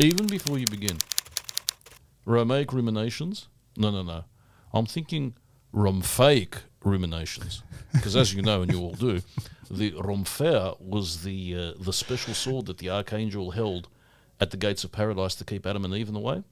Even before you begin, Romaic Ruminations? No. I'm thinking Romphaia Ruminations. Because as you know, and you all do, the Romphaia was the special sword that the archangel held at the gates of paradise to keep Adam and Eve in the way.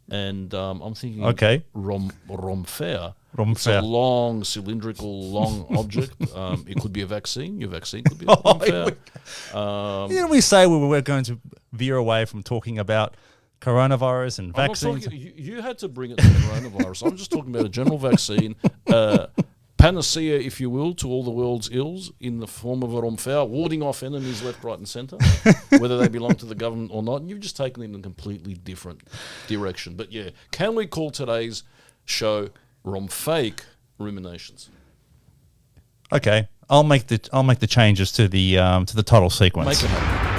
And I'm thinking Romphaia. It's a long, cylindrical, long object. It could be a vaccine. Your vaccine could be a Romphaia. Didn't we say we were going to veer away from talking about coronavirus and vaccines? You had to bring it to coronavirus. I'm just talking about a general vaccine, panacea, if you will, to all the world's ills in the form of a Romphaia, warding off enemies left, right and centre, whether they belong to the government or not. And you've just taken it in a completely different direction. But yeah, can we call today's show Romaic Ruminations? Okay, I'll make the changes to the title sequence. Make it happen.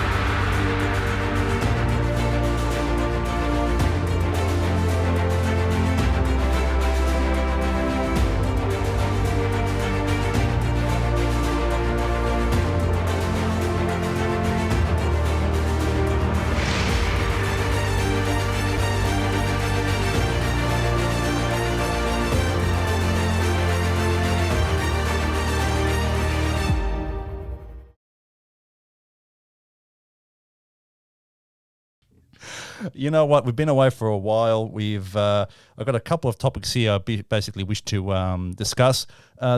You know what? We've been away for a while. I've got a couple of topics here I basically wish to discuss.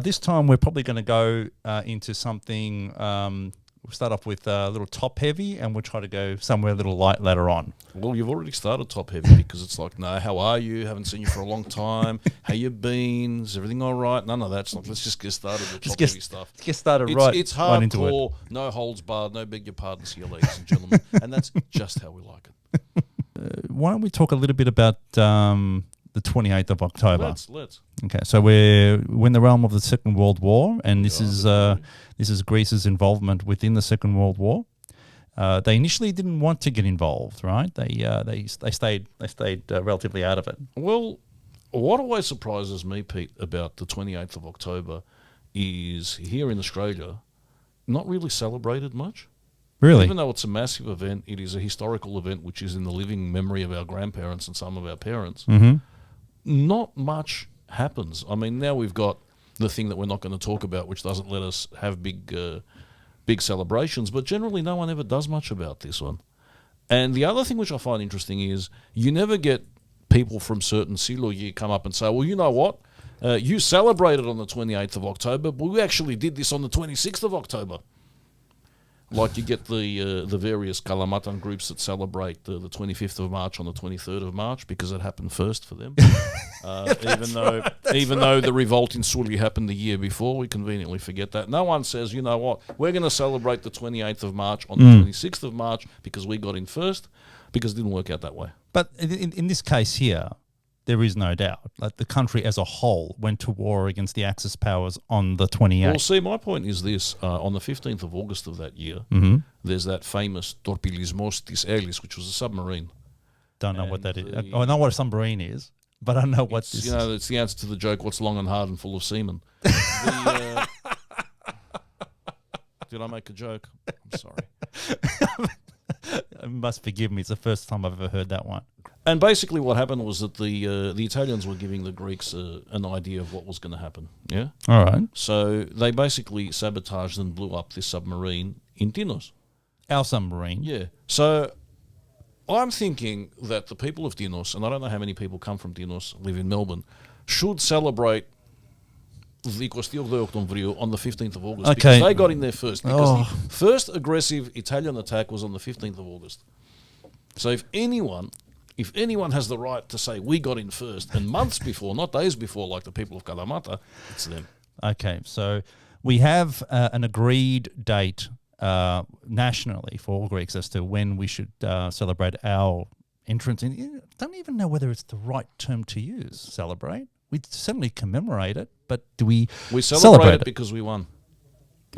This time we're probably going to go into something. We'll start off with a little top heavy, and we'll try to go somewhere a little light later on. Well, you've already started top heavy because it's like, no, how are you? Haven't seen you for a long time. How you been? Is everything all right? None of that. It's like, let's just get started with top heavy stuff. Let's get started It's hardcore, no holds barred, no beg your pardons here, ladies and gentlemen. And that's just how we like it. Why don't we talk a little bit about the 28th of October? Let's. Okay, so we're in the realm of the Second World War, and this is Greece's involvement within the Second World War. They initially didn't want to get involved, right? They stayed relatively out of it. Well, what always surprises me, Pete, about the 28th of October is here in Australia, not really celebrated much. Really? Even though it's a massive event, it is a historical event which is in the living memory of our grandparents and some of our parents. Mm-hmm. Not much happens. I mean, now we've got the thing that we're not going to talk about, which doesn't let us have big celebrations, but generally no one ever does much about this one. And the other thing which I find interesting is you never get people from certain silogi come up and say, well, you know what? You celebrated on the 28th of October, but we actually did this on the 26th of October. Like you get the various Kalamatan groups that celebrate the 25th of March on the 23rd of March because it happened first for them. Even though the revolt in Suli happened the year before, we conveniently forget that. No one says, you know what, we're going to celebrate the 28th of March on the 26th of March because we got in first, because it didn't work out that way. But in this case here, there is no doubt. Like the country as a whole went to war against the Axis powers on the 28th. Well, see, my point is this. On the 15th of August of that year, there's that famous Torpilismos tis Elis, which was a submarine. Don't know what that is. I know what a submarine is, but I don't know what this is. It's the answer to the joke, what's long and hard and full of semen. Did I make a joke? I'm sorry. You must forgive me. It's the first time I've ever heard that one. And basically what happened was that the Italians were giving the Greeks an idea of what was going to happen. Yeah? All right. So they basically sabotaged and blew up this submarine in Dinos. Our submarine? Yeah. So I'm thinking that the people of Dinos, and I don't know how many people come from Dinos, live in Melbourne, should celebrate the Costil de Octombrio on the 15th of August. Okay. Because they got in there first. Because the first aggressive Italian attack was on the 15th of August. So if anyone has the right to say we got in first, and months before, not days before, like the people of Kalamata, it's them. Okay, so we have an agreed date nationally for all Greeks as to when we should celebrate our entrance. I don't even know whether it's the right term to use, celebrate. We certainly commemorate it, but do we celebrate it because we won.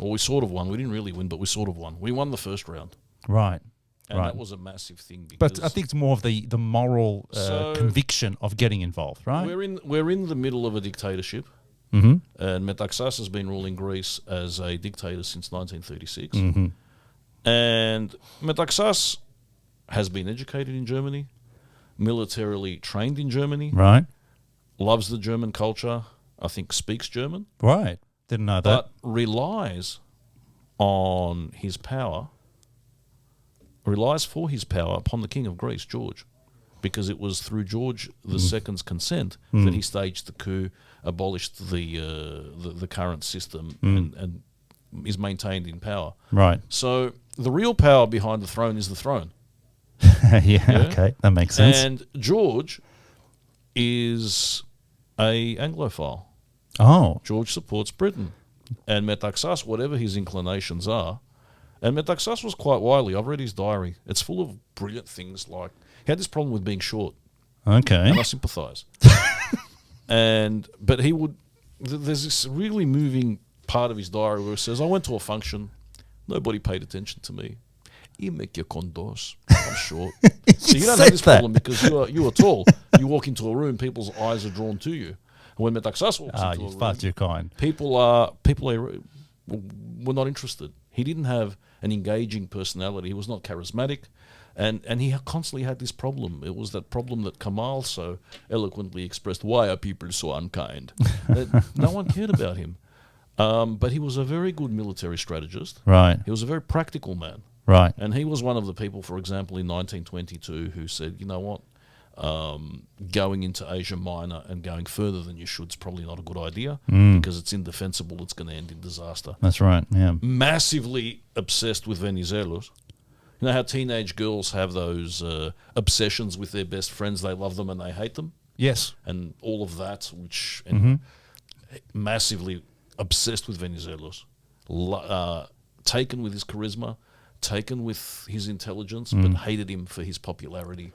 Or we sort of won. We didn't really win, but we sort of won. We won the first round. Right. And right. that was a massive thing. But I think it's more of the moral conviction of getting involved, right? We're in the middle of a dictatorship, mm-hmm. and Metaxas has been ruling Greece as a dictator since 1936. Mm-hmm. And Metaxas has been educated in Germany, militarily trained in Germany, Right. loves the German culture, I think speaks German, Right. Didn't know that. but relies on his power, relies for his power upon the King of Greece, George, because it was through George II's consent that he staged the coup, abolished the current system, and is maintained in power. Right. So the real power behind the throne is the throne. Yeah. Okay. That makes sense. And George is a Anglophile. Oh. George supports Britain. And Metaxas, whatever his inclinations are, and Metaxas was quite wily. I've read his diary. It's full of brilliant things like he had this problem with being short, Okay. and I sympathise. But he would. There's this really moving part of his diary where it says, "I went to a function, nobody paid attention to me. You make your condos. I'm short, so you don't have this problem because you are tall. You walk into a room, people's eyes are drawn to you. And when Metaxas walks into a you're room, far too kind. people were not interested. He didn't have an engaging personality. He was not charismatic, and he constantly had this problem. It was that problem that Kamal so eloquently expressed. Why are people so unkind? No one cared about him. But he was a very good military strategist. Right. He was a very practical man. Right. And he was one of the people, for example, in 1922 who said, you know what, going into Asia Minor and going further than you should is probably not a good idea because it's indefensible, it's going to end in disaster. That's right, yeah. Massively obsessed with Venizelos. You know how teenage girls have those obsessions with their best friends, they love them and they hate them? Yes. And all of that, which massively obsessed with Venizelos, taken with his charisma, taken with his intelligence, but hated him for his popularity.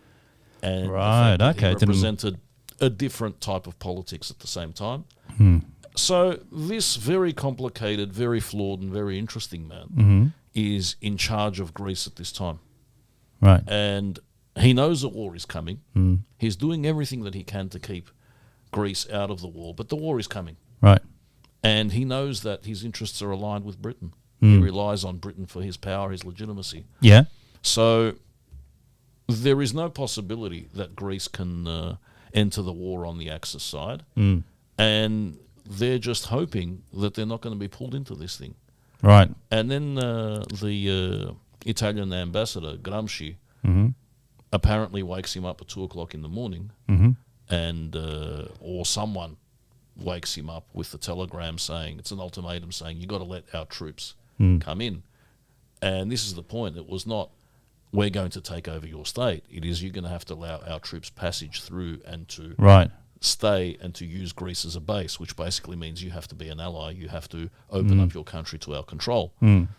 And Right, the fact that okay. he represented a different type of politics at the same time. So this very complicated, very flawed and very interesting man is in charge of Greece at this time. Right. And he knows the war is coming. He's doing everything that he can to keep Greece out of the war, but the war is coming. Right. And he knows that his interests are aligned with Britain. He relies on Britain for his power, his legitimacy. Yeah. So there is no possibility that Greece can enter the war on the Axis side. And they're just hoping that they're not going to be pulled into this thing. Right. And then the Italian ambassador, Gramsci, apparently wakes him up at 2 o'clock in the morning, and or someone wakes him up with the telegram saying, it's an ultimatum saying, you got to let our troops come in. And this is the point. It was not, we're going to take over your state. It is, you're going to have to allow our troops passage through and to stay and to use Greece as a base, which basically means you have to be an ally. You have to open up your country to our control. And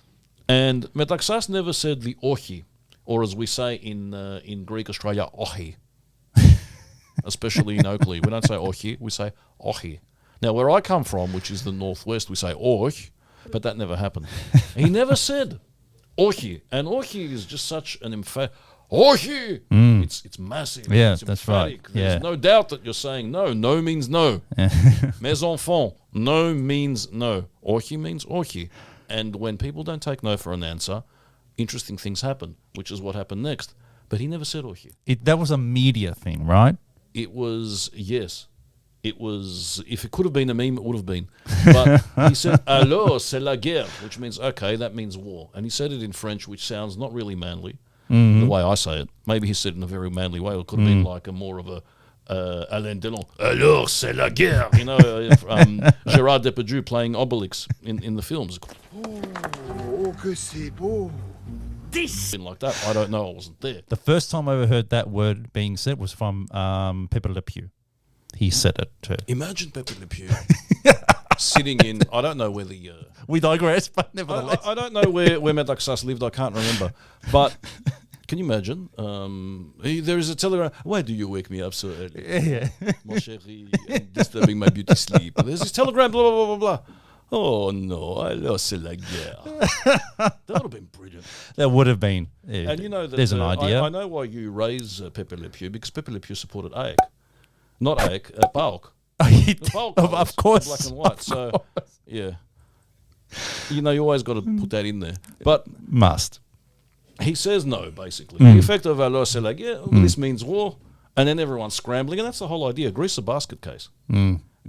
Metaxas never said the ochi, or as we say in Greek Australia, ochi. Especially in Oakley. We don't say ochi, we say ochi. Now, where I come from, which is the northwest, we say och, but that never happened. He never said ochi. And ochi is just such an emphatic... Ochi! It's massive. Yeah, it's that's emphatic. right. There's no doubt that you're saying no. No means no. Mes enfants. No means no. Ochi means ochi. And when people don't take no for an answer, interesting things happen, which is what happened next. But he never said ochi. That was a media thing, right? It was, yes. It was, if it could have been a meme, it would have been. But he said, alors, c'est la guerre, which means, okay, that means war. And he said it in French, which sounds not really manly, the way I say it. Maybe he said it in a very manly way. It could have been like a more of a Alain Delon. Alors, c'est la guerre. You know, Gérard Depardieu playing Obelix in the films. Oh, que c'est beau. Been like that. I don't know. I wasn't there. The first time I ever heard that word being said was from Pepe Le Pew. He said it too. Imagine Pepe Le Pew sitting in, I don't know where the... We digress, but nevertheless. I don't know where Metaxas lived. I can't remember. But can you imagine? There is a telegram. Why do you wake me up so early? Yeah. Mon chéri, disturbing my beauty sleep. There's this telegram, blah, blah, blah, blah, blah. Oh, no, alors c'est la guerre. That would have been brilliant. That would have been. Yeah, And you know that there's an idea. I know why you raise Pepe Le Pew, because Pepe Le Pew supported AEK. Not AEK, PAOK. The PAOK colours, Of course. Black and white. So, yeah. You know, you always got to put that in there. But Must. He says no, basically. The effect of alors c'est like, this means war, and then everyone's scrambling, and that's the whole idea. Greece is a basket case.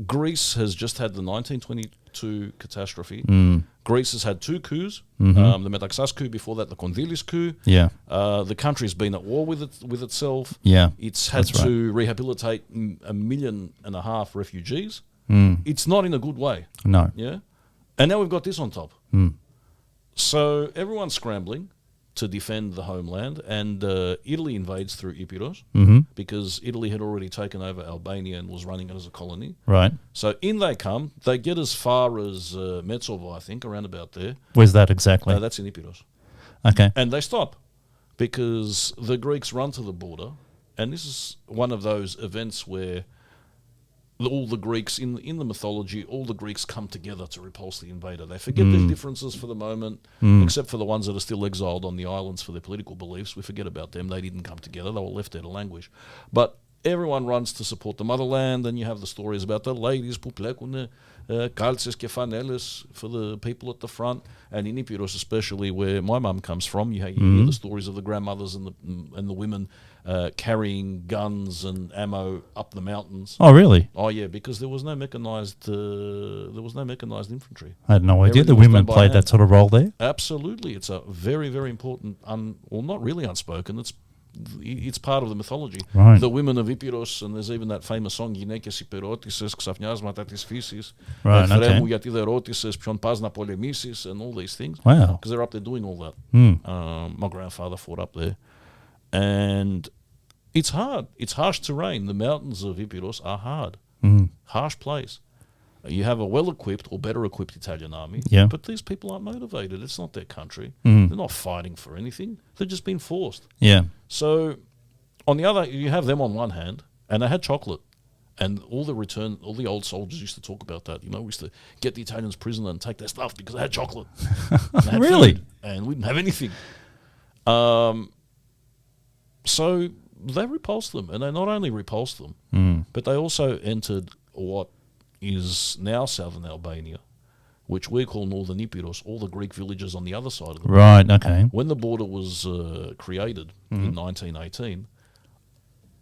Greece has just had the 1922 catastrophe. Greece has had 2 coups, the Metaxas coup, before that the Kondylis coup. Yeah. The country's been at war with itself. Yeah. It's had That's to rehabilitate 1.5 million refugees. It's not in a good way. No. Yeah. And now we've got this on top. So everyone's scrambling to defend the homeland, and Italy invades through Epirus because Italy had already taken over Albania and was running it as a colony. Right. So in they come. They get as far as Metsovo, I think, around about there. Where's that exactly? That's in Epirus. Okay. And they stop because the Greeks run to the border, and this is one of those events where all the Greeks, in the mythology, all the Greeks come together to repulse the invader. They forget their differences for the moment, except for the ones that are still exiled on the islands for their political beliefs. We forget about them. They didn't come together. They were left there to languish. But everyone runs to support the motherland, and you have the stories about the ladies, Puplekune, Calces, Kefanelis, for the people at the front, and in Epirus especially, where my mum comes from, you hear the stories of the grandmothers and the women carrying guns and ammo up the mountains. Oh, really? Oh yeah, because there was no mechanized infantry. I had no idea Everything the was women done by played hand. that sort of role there. Absolutely, it's a very, very important, well, not really unspoken. It's part of the mythology. Right. The women of Epirus, and there's even that famous song, Γυναίκες Υπερώτησες, ξαφνιάσματα της φύσης, Right, Εφρέμου okay. γιατί δεν ρώτησες, ποιον πας να πολεμήσεις, and all these things. Wow. Because they're up there doing all that. My grandfather fought up there. And it's hard. It's harsh terrain. The mountains of Epirus are hard. Harsh place. You have a well-equipped or better-equipped Italian army, Yeah. but these people aren't motivated. It's not their country. They're not fighting for anything. They've just been forced. Yeah. So, on the other, you have them on one hand, and they had chocolate. And all the old soldiers used to talk about that. You know, we used to get the Italians prisoner and take their stuff because they had chocolate. And they had Really? food, and we didn't have anything. So they repulsed them, and they not only repulsed them, but they also entered what is now southern Albania, which we call northern Epirus, all the Greek villages on the other side of the border. Right, okay. When the border was created in 1918,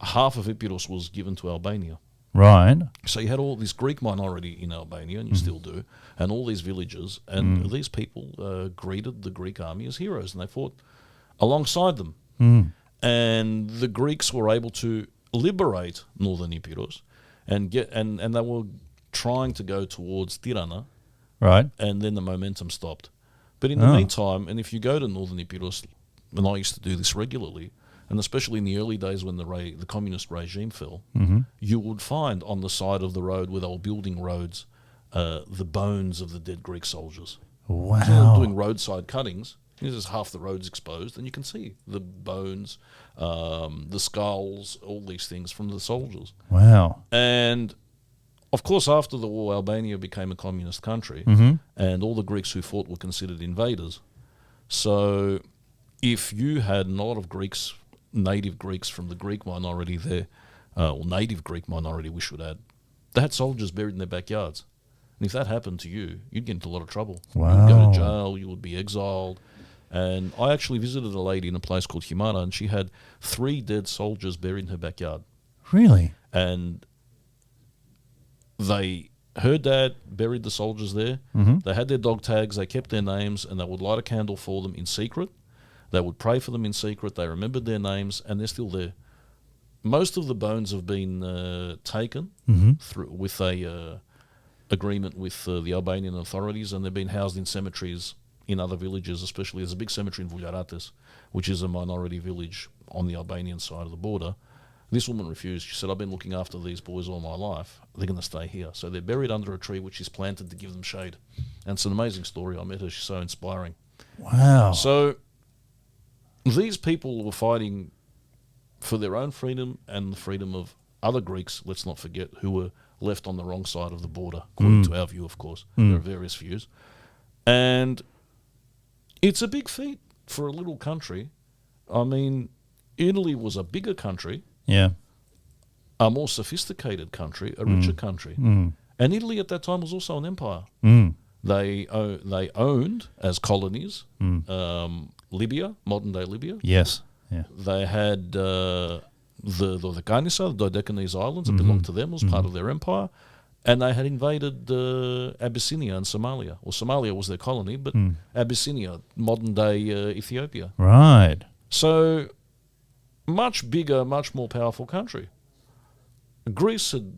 half of Epirus was given to Albania. Right. So you had all this Greek minority in Albania, and you still do, and all these villages, and these people greeted the Greek army as heroes, and they fought alongside them. And the Greeks were able to liberate northern Epirus, and they were trying to go towards Tirana, Right. and then the momentum stopped. But in the meantime, and if you go to northern Epirus, and I used to do this regularly, and especially in the early days when the communist regime fell, you would find on the side of the road where they were building roads the bones of the dead Greek soldiers. Wow. So they're doing roadside cuttings. There's half the roads exposed, and you can see the bones, the skulls, all these things from the soldiers. Wow. And of course, after the war, Albania became a communist country, and all the Greeks who fought were considered invaders. So if you had a lot of Greeks, native Greeks from the Greek minority there, or native Greek minority, we should add, they had soldiers buried in their backyards. And if that happened to you, you'd get into a lot of trouble. Wow. You'd go to jail, you would be exiled. And I actually visited a lady in a place called Himara, and she had 3 dead soldiers buried in her backyard. Really? And her dad buried the soldiers there. They had their dog tags, they kept their names, and they would light a candle for them in secret. They would pray for them in secret. They remembered their names, and they're still there. Most of the bones have been taken through with a agreement with the Albanian authorities, and they've been housed in cemeteries in other villages, especially there's a big cemetery in Vuljarates, which is a minority village on the Albanian side of the border. This woman refused. She said, I've been looking after these boys all my life. They're going to stay here. So they're buried under a tree which is planted to give them shade. And it's an amazing story. I met her. She's so inspiring. Wow. So these people were fighting for their own freedom and the freedom of other Greeks, let's not forget, who were left on the wrong side of the border, according to our view, of course. There are various views. And it's a big feat for a little country. I mean, Italy was a bigger country, Yeah. a more sophisticated country, a richer country. And Italy at that time was also an empire. They owned, as colonies, Libya, modern-day Libya. Yes. Yeah. They had the Canisa, the Dodecanese Islands, that belonged to them, was part of their empire. And they had invaded Abyssinia and Somalia. Well, Somalia was their colony, but Abyssinia, modern-day Ethiopia. Right. So, much bigger, much more powerful country. Greece had...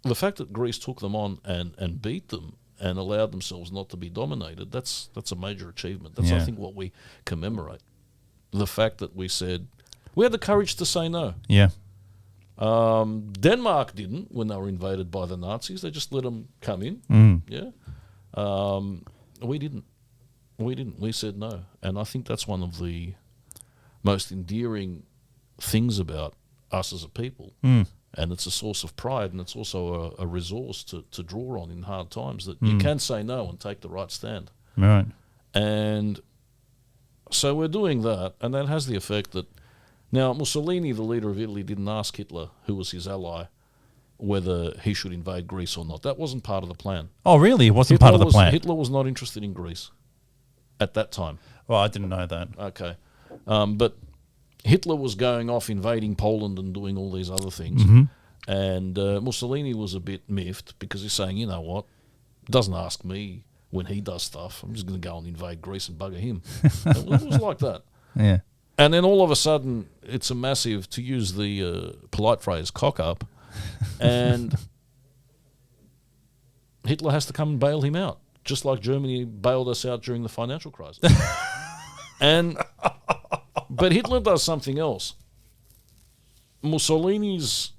The fact that Greece took them on and beat them and allowed themselves not to be dominated, that's a major achievement. That's, I think, what we commemorate. The fact that we said... We had the courage to say no. Yeah. Denmark didn't when they were invaded by the Nazis. They just let them come in. Yeah. We didn't. We said no. And I think that's one of the most endearing things about us as a people. And it's a source of pride, and it's also a resource to draw on in hard times, that you can say no and take the right stand. Right. And so we're doing that, and that has the effect that... Now, Mussolini, the leader of Italy, didn't ask Hitler, who was his ally, whether he should invade Greece or not. That wasn't part of the plan. Oh, really? It wasn't part of the plan? Hitler was not interested in Greece at that time. Well, I didn't know that. Okay. But Hitler was going off invading Poland and doing all these other things. And Mussolini was a bit miffed because he's saying, you know what, doesn't ask me when he does stuff. I'm just going to go and invade Greece and bugger him. It was like that. Yeah. And then all of a sudden, it's a massive, to use the polite phrase, cock up, and Hitler has to come and bail him out, just like Germany bailed us out during the financial crisis. But Hitler does something else. Mussolini's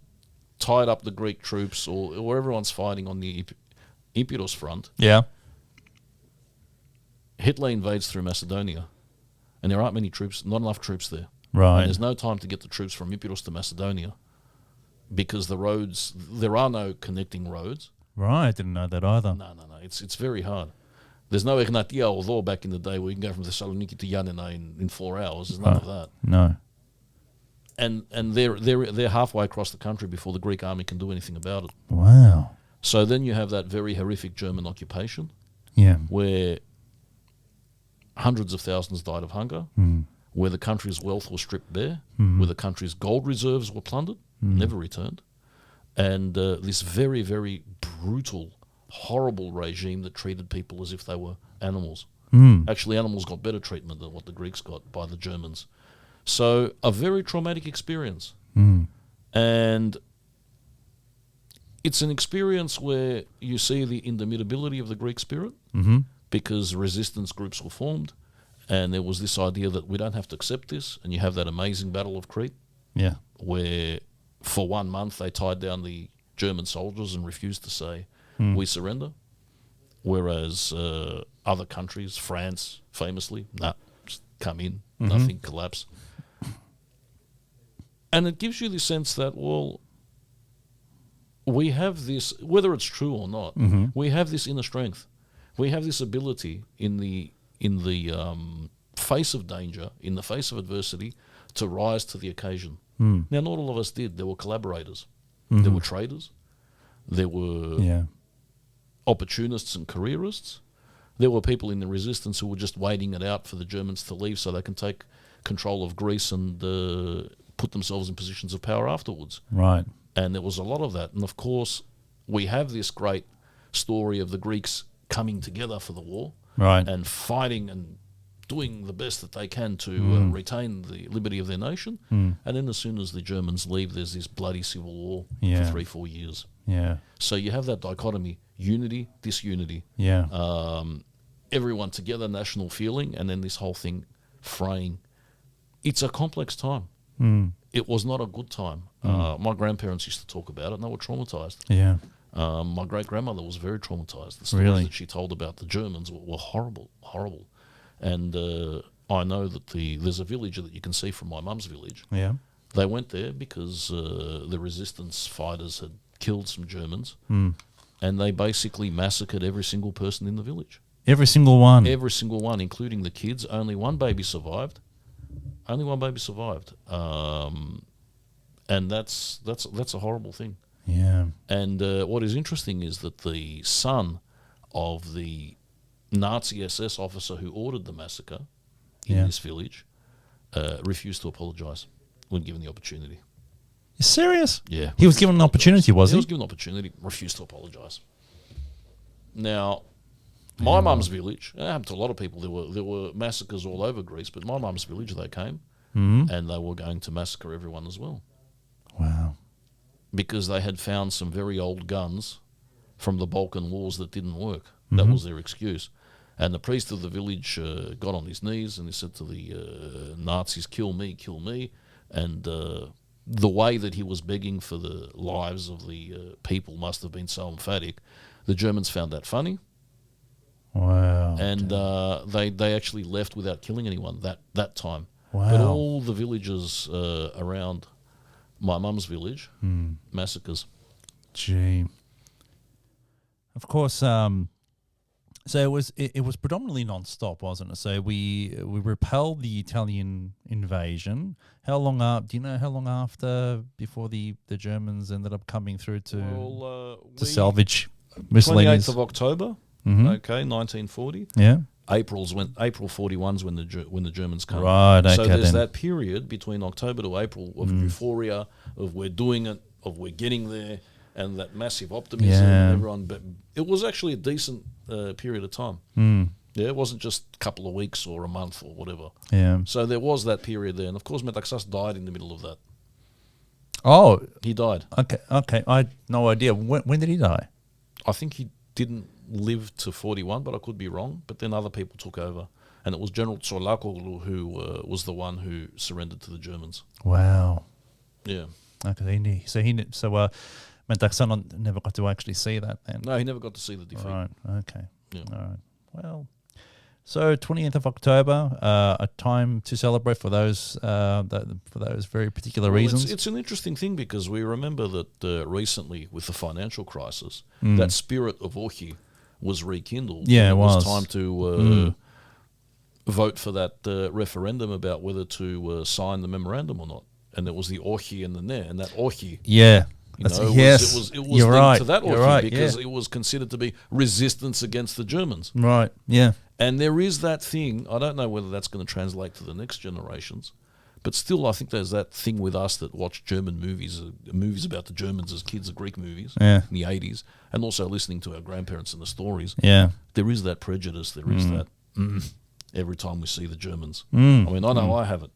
tied up the Greek troops, or everyone's fighting on the Epirus front. Yeah. Hitler invades through Macedonia. And there aren't many troops, not enough troops there. Right. And there's no time to get the troops from Epirus to Macedonia because the roads, there are no connecting roads. Right, I didn't know that either. No. It's very hard. There's no Egnatia or Thor back in the day where you can go from Thessaloniki to Yanina in 4 hours. There's none of that. No. And they're halfway across the country before the Greek army can do anything about it. Wow. So then you have that very horrific German occupation. Yeah. Where hundreds of thousands died of hunger, where the country's wealth was stripped bare, where the country's gold reserves were plundered, never returned, and this very, very brutal, horrible regime that treated people as if they were animals. Actually, animals got better treatment than what the Greeks got by the Germans. So a very traumatic experience. And it's an experience where you see the indomitability of the Greek spirit, because resistance groups were formed, and there was this idea that we don't have to accept this, and you have that amazing Battle of Crete, where for 1 month they tied down the German soldiers and refused to say, we surrender, whereas other countries, France famously, just come in, nothing, collapse. And it gives you the sense that, well, we have this, whether it's true or not, we have this inner strength. We have this ability in the face of danger, in the face of adversity, to rise to the occasion. Now, not all of us did. There were collaborators. There were traders. There were opportunists and careerists. There were people in the resistance who were just waiting it out for the Germans to leave so they can take control of Greece and put themselves in positions of power afterwards. Right. And there was a lot of that. And, of course, we have this great story of the Greeks coming together for the war, and fighting and doing the best that they can to retain the liberty of their nation. And then as soon as the Germans leave, there's this bloody civil war for 3-4 years. Yeah. So you have that dichotomy, unity, disunity. Yeah. Everyone together, national feeling, and then this whole thing fraying. It's a complex time. It was not a good time. My grandparents used to talk about it, and they were traumatized. Yeah. My great-grandmother was very traumatized. The stories that she told about the Germans were horrible, horrible. And I know that there's a village that you can see from my mum's village. Yeah. They went there because the resistance fighters had killed some Germans, and they basically massacred every single person in the village. Every single one? Every single one, including the kids. Only one baby survived. And that's a horrible thing. Yeah. And what is interesting is that the son of the Nazi SS officer who ordered the massacre in Yeah. this village refused to apologise when given the opportunity. You serious? Yeah. He was refused given to an opportunity, apologise. was he? He was given an opportunity, refused to apologise. Now, my mum's village, it happened to a lot of people. There were massacres all over Greece, but my mum's village, they came and they were going to massacre everyone as well. Wow. Because they had found some very old guns from the Balkan Wars that didn't work. That was their excuse. And the priest of the village got on his knees and he said to the Nazis, kill me. And the way that he was begging for the lives of the people must have been so emphatic. The Germans found that funny. Wow. And they actually left without killing anyone that time. Wow. But all the villages around my mum's village, massacres. Gee. Of course, so it was predominantly non-stop, wasn't it? So we repelled the Italian invasion. How long do you know how long after before the Germans ended up coming through to salvage Mussolini's? 28th of October, okay, 1940. Yeah. April 41's when the Germans come. Right, okay, so there's then. that period between October to April of euphoria, of we're doing it, of we're getting there, and that massive optimism. Yeah. And everyone, but it was actually a decent period of time. Yeah, it wasn't just a couple of weeks or a month or whatever. Yeah. So there was that period there, and of course Metaxas died in the middle of that. Oh, He died. okay. I had no idea. When did he die? I think he didn't live to 41, but I could be wrong. But then other people took over, and it was General Tsolakoglu who was the one who surrendered to the Germans. Wow. Yeah. Okay. So Metaxas never got to actually see that then. No, he never got to see the defeat. Right. Okay. Yeah. All right. Well, so 20th of October, a time to celebrate for those very particular Well, reasons. It's an interesting thing because we remember that recently with the financial crisis, that spirit of OXI was rekindled. Yeah, And it it was was. time to vote for that referendum about whether to sign the memorandum or not. And there was the OXI and the NE, and that OXI. Yeah. You know, Yes. it was You're linked right. to that You're OXI right. because Yeah. it was considered to be resistance against the Germans. Right. Yeah. And there is that thing, I don't know whether that's going to translate to the next generations, but still I think there's that thing with us that watch German movies about the Germans as kids, the Greek movies Yeah. in the 80s, and also listening to our grandparents and the stories. Yeah. There is that prejudice, there is that every time we see the Germans. I Mm. mean, I know I have it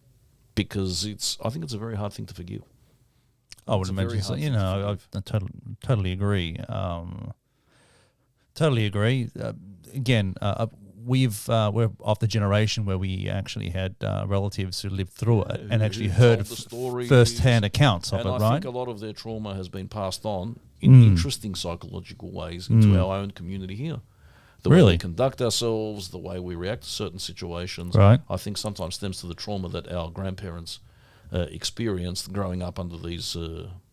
because I think it's a very hard thing to forgive. I would It's a very imagine so. hard You thing to know, forgive. I totally agree. Totally agree. Again, we're of the generation where we actually had relatives who lived through it and who actually told heard the stories. first-hand accounts of And it, I right? think a lot of their trauma has been passed on in interesting psychological ways into our own community here. The way Really? we conduct ourselves, the way we react to certain situations, Right. I think sometimes stems to the trauma that our grandparents experienced growing up under these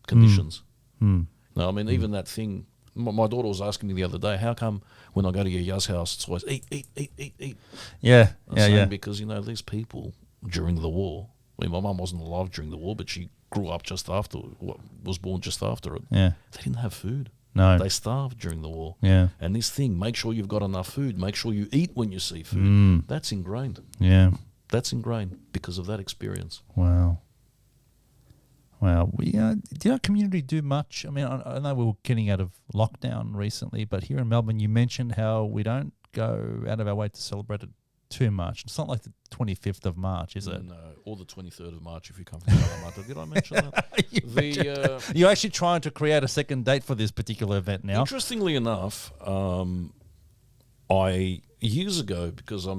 conditions. Now, I mean, even that thing, my daughter was asking me the other day, how come when I go to your Yaz house, it's always eat? Yeah. I'm Yeah. saying Yeah. because, you know, these people during the war, I mean, my mum wasn't alive during the war, but she grew up just after, was born just after it. Yeah. They didn't have food. No. They starved during the war. Yeah. And this thing, make sure you've got enough food, make sure you eat when you see food, that's ingrained. Yeah. That's ingrained because of that experience. Wow. Wow. Did our community do much? I mean, I know we were getting out of lockdown recently, but here in Melbourne, you mentioned how we don't go out of our way to celebrate it too much. It's not like the 25th of March, is it? No, or the 23rd of March if you come from Parramatta. Did I mention that? You're actually trying to create a second date for this particular event now. Interestingly enough, years ago, because I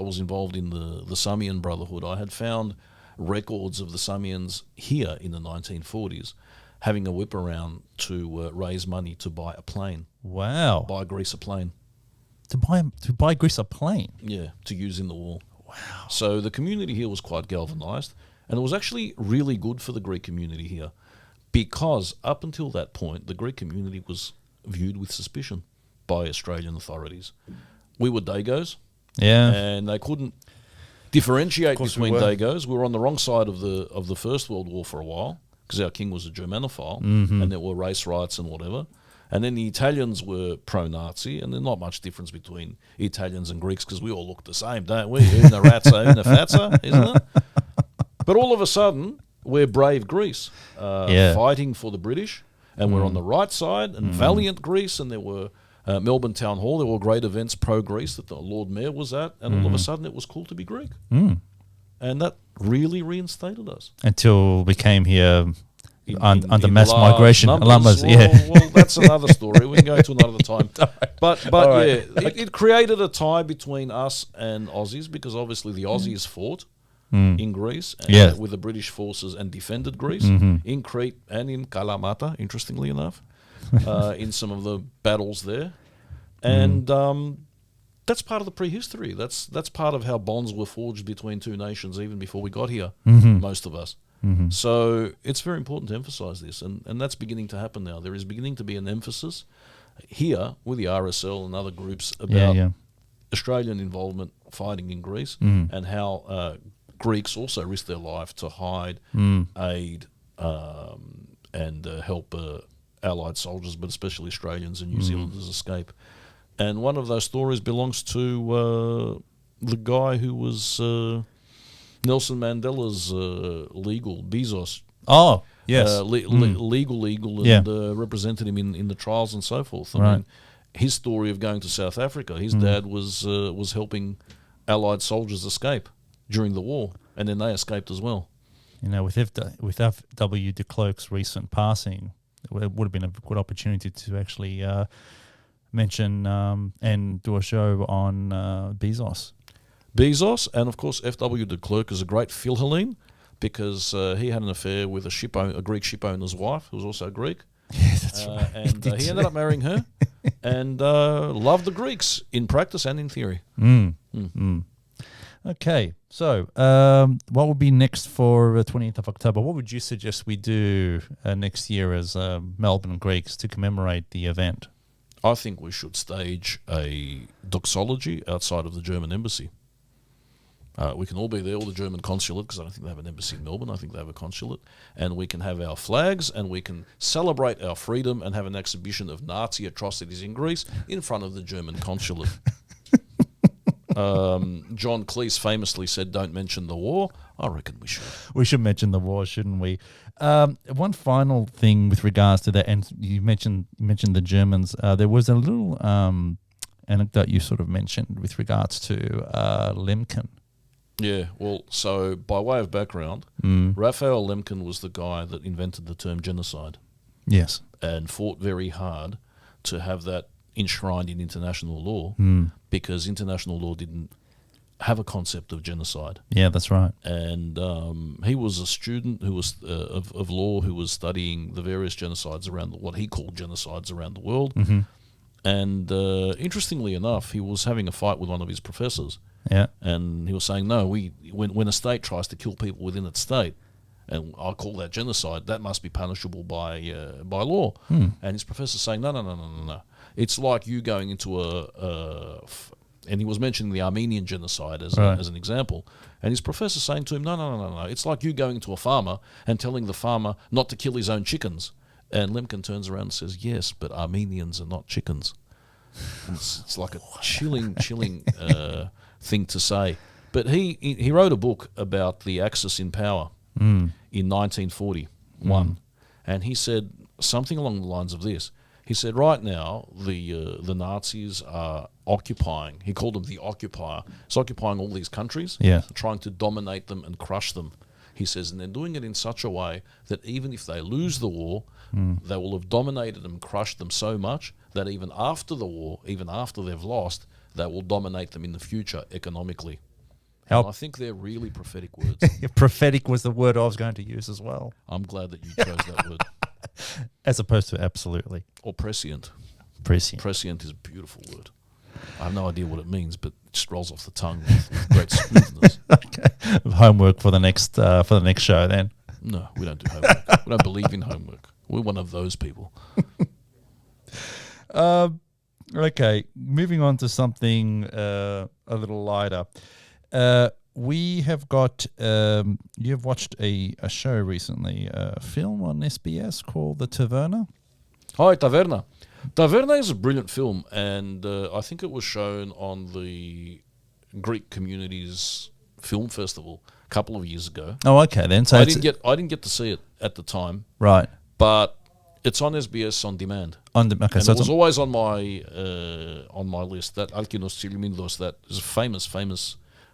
was involved in the Samian Brotherhood, I had found records of the Samians here in the 1940s having a whip around to raise money to buy a plane, Wow. buy Greece a plane. To buy Greece a plane. Yeah, to use in the war. Wow. So the community here was quite galvanised, and it was actually really good for the Greek community here because up until that point, the Greek community was viewed with suspicion by Australian authorities. We were Dagos, Yeah. and they couldn't differentiate course we between were. Dagos. We were on the wrong side of the First World War for a while because our king was a Germanophile and there were race riots and whatever. And then the Italians were pro-Nazi, and there's not much difference between Italians and Greeks because we all look the same, don't we? Una razza, una fazza, isn't it? But all of a sudden, we're brave Greece, fighting for the British, and we're on the right side, and valiant Greece, and there were Melbourne Town Hall, there were great events pro-Greece that the Lord Mayor was at, and all of a sudden it was cool to be Greek. And that really reinstated us. Until we came here under in mass large migration. numbers. Well, that's another story. We can go to another time. But right. it created a tie between us and Aussies because obviously the Aussies fought in Greece with the British forces and defended Greece in Crete and in Kalamata, interestingly enough, in some of the battles there. And that's part of the prehistory. That's part of how bonds were forged between two nations even before we got here, most of us. So it's very important to emphasise this, and that's beginning to happen now. There is beginning to be an emphasis here with the RSL and other groups about Australian involvement fighting in Greece and how Greeks also risk their life to hide, aid, and help Allied soldiers, but especially Australians and New Zealanders escape. And one of those stories belongs to the guy who was Nelson Mandela's legal, Bezos. Oh, yes. Legal, and represented him in the trials and so forth. I mean, his story of going to South Africa, his dad was helping Allied soldiers escape during the war, and then they escaped as well. You know, with F.W. de Klerk's recent passing, it would have been a good opportunity to actually mention and do a show on Bezos. Bezos, and of course F.W. de Klerk is a great Philhellene because he had an affair with a Greek ship owner's wife who was also Greek. Yes, that's right. And he ended up marrying her and loved the Greeks in practice and in theory. Okay, so what will be next for 20th of October? What would you suggest we do next year as Melbourne Greeks to commemorate the event? I think we should stage a doxology outside of the German embassy. We can all be there, or the German consulate, because I don't think they have an embassy in Melbourne. I think they have a consulate. And we can have our flags, and we can celebrate our freedom and have an exhibition of Nazi atrocities in Greece in front of the German consulate. John Cleese famously said, "Don't mention the war." I reckon we should. We should mention the war, shouldn't we? One final thing with regards to that, and you mentioned the Germans. There was a little anecdote you sort of mentioned with regards to Lemkin. Yeah, well, so by way of background, Raphael Lemkin was the guy that invented the term genocide. Yes. And fought very hard to have that enshrined in international law because international law didn't have a concept of genocide. Yeah, that's right. And he was a student who was of law who was studying the various genocides around what he called genocides around the world. And interestingly enough, he was having a fight with one of his professors. Yeah. And he was saying, no, when a state tries to kill people within its state, and I call that genocide, that must be punishable by law. And his professor's saying, no. It's like you going into and he was mentioning the Armenian genocide as an example. And his professor's saying to him, no. It's like you going to a farmer and telling the farmer not to kill his own chickens. And Lemkin turns around and says, yes, but Armenians are not chickens. And it's like a chilling thing to say. But he wrote a book about the Axis in power in 1941. And he said something along the lines of this. He said, right now, the Nazis are occupying, he called them the occupier. It's occupying all these countries, trying to dominate them and crush them. He says, and they're doing it in such a way that even if they lose the war, they will have dominated and crushed them so much that even after the war, even after they've lost, they will dominate them in the future economically. And I think they're really prophetic words. Prophetic was the word I was going to use as well. I'm glad that you chose that word. As opposed to absolutely. Or prescient. Prescient. Prescient is a beautiful word. I have no idea what it means, but it just rolls off the tongue with great smoothness. Okay. Homework for the next show then. No, we don't do homework. We don't believe in homework. We're one of those people. Okay, moving on to something a little lighter. We have got, you've watched a show recently, a film on SBS called The Taverna. Hi, Taverna. Taverna is a brilliant film, and I think it was shown on the Greek Community's film festival a couple of years ago. Oh, okay then. So I it's, didn't get to see it at the time, right. but it's on SBS on demand. Okay, And so it it's was always on my list. That Alkinos Tsilimindos, that is a famous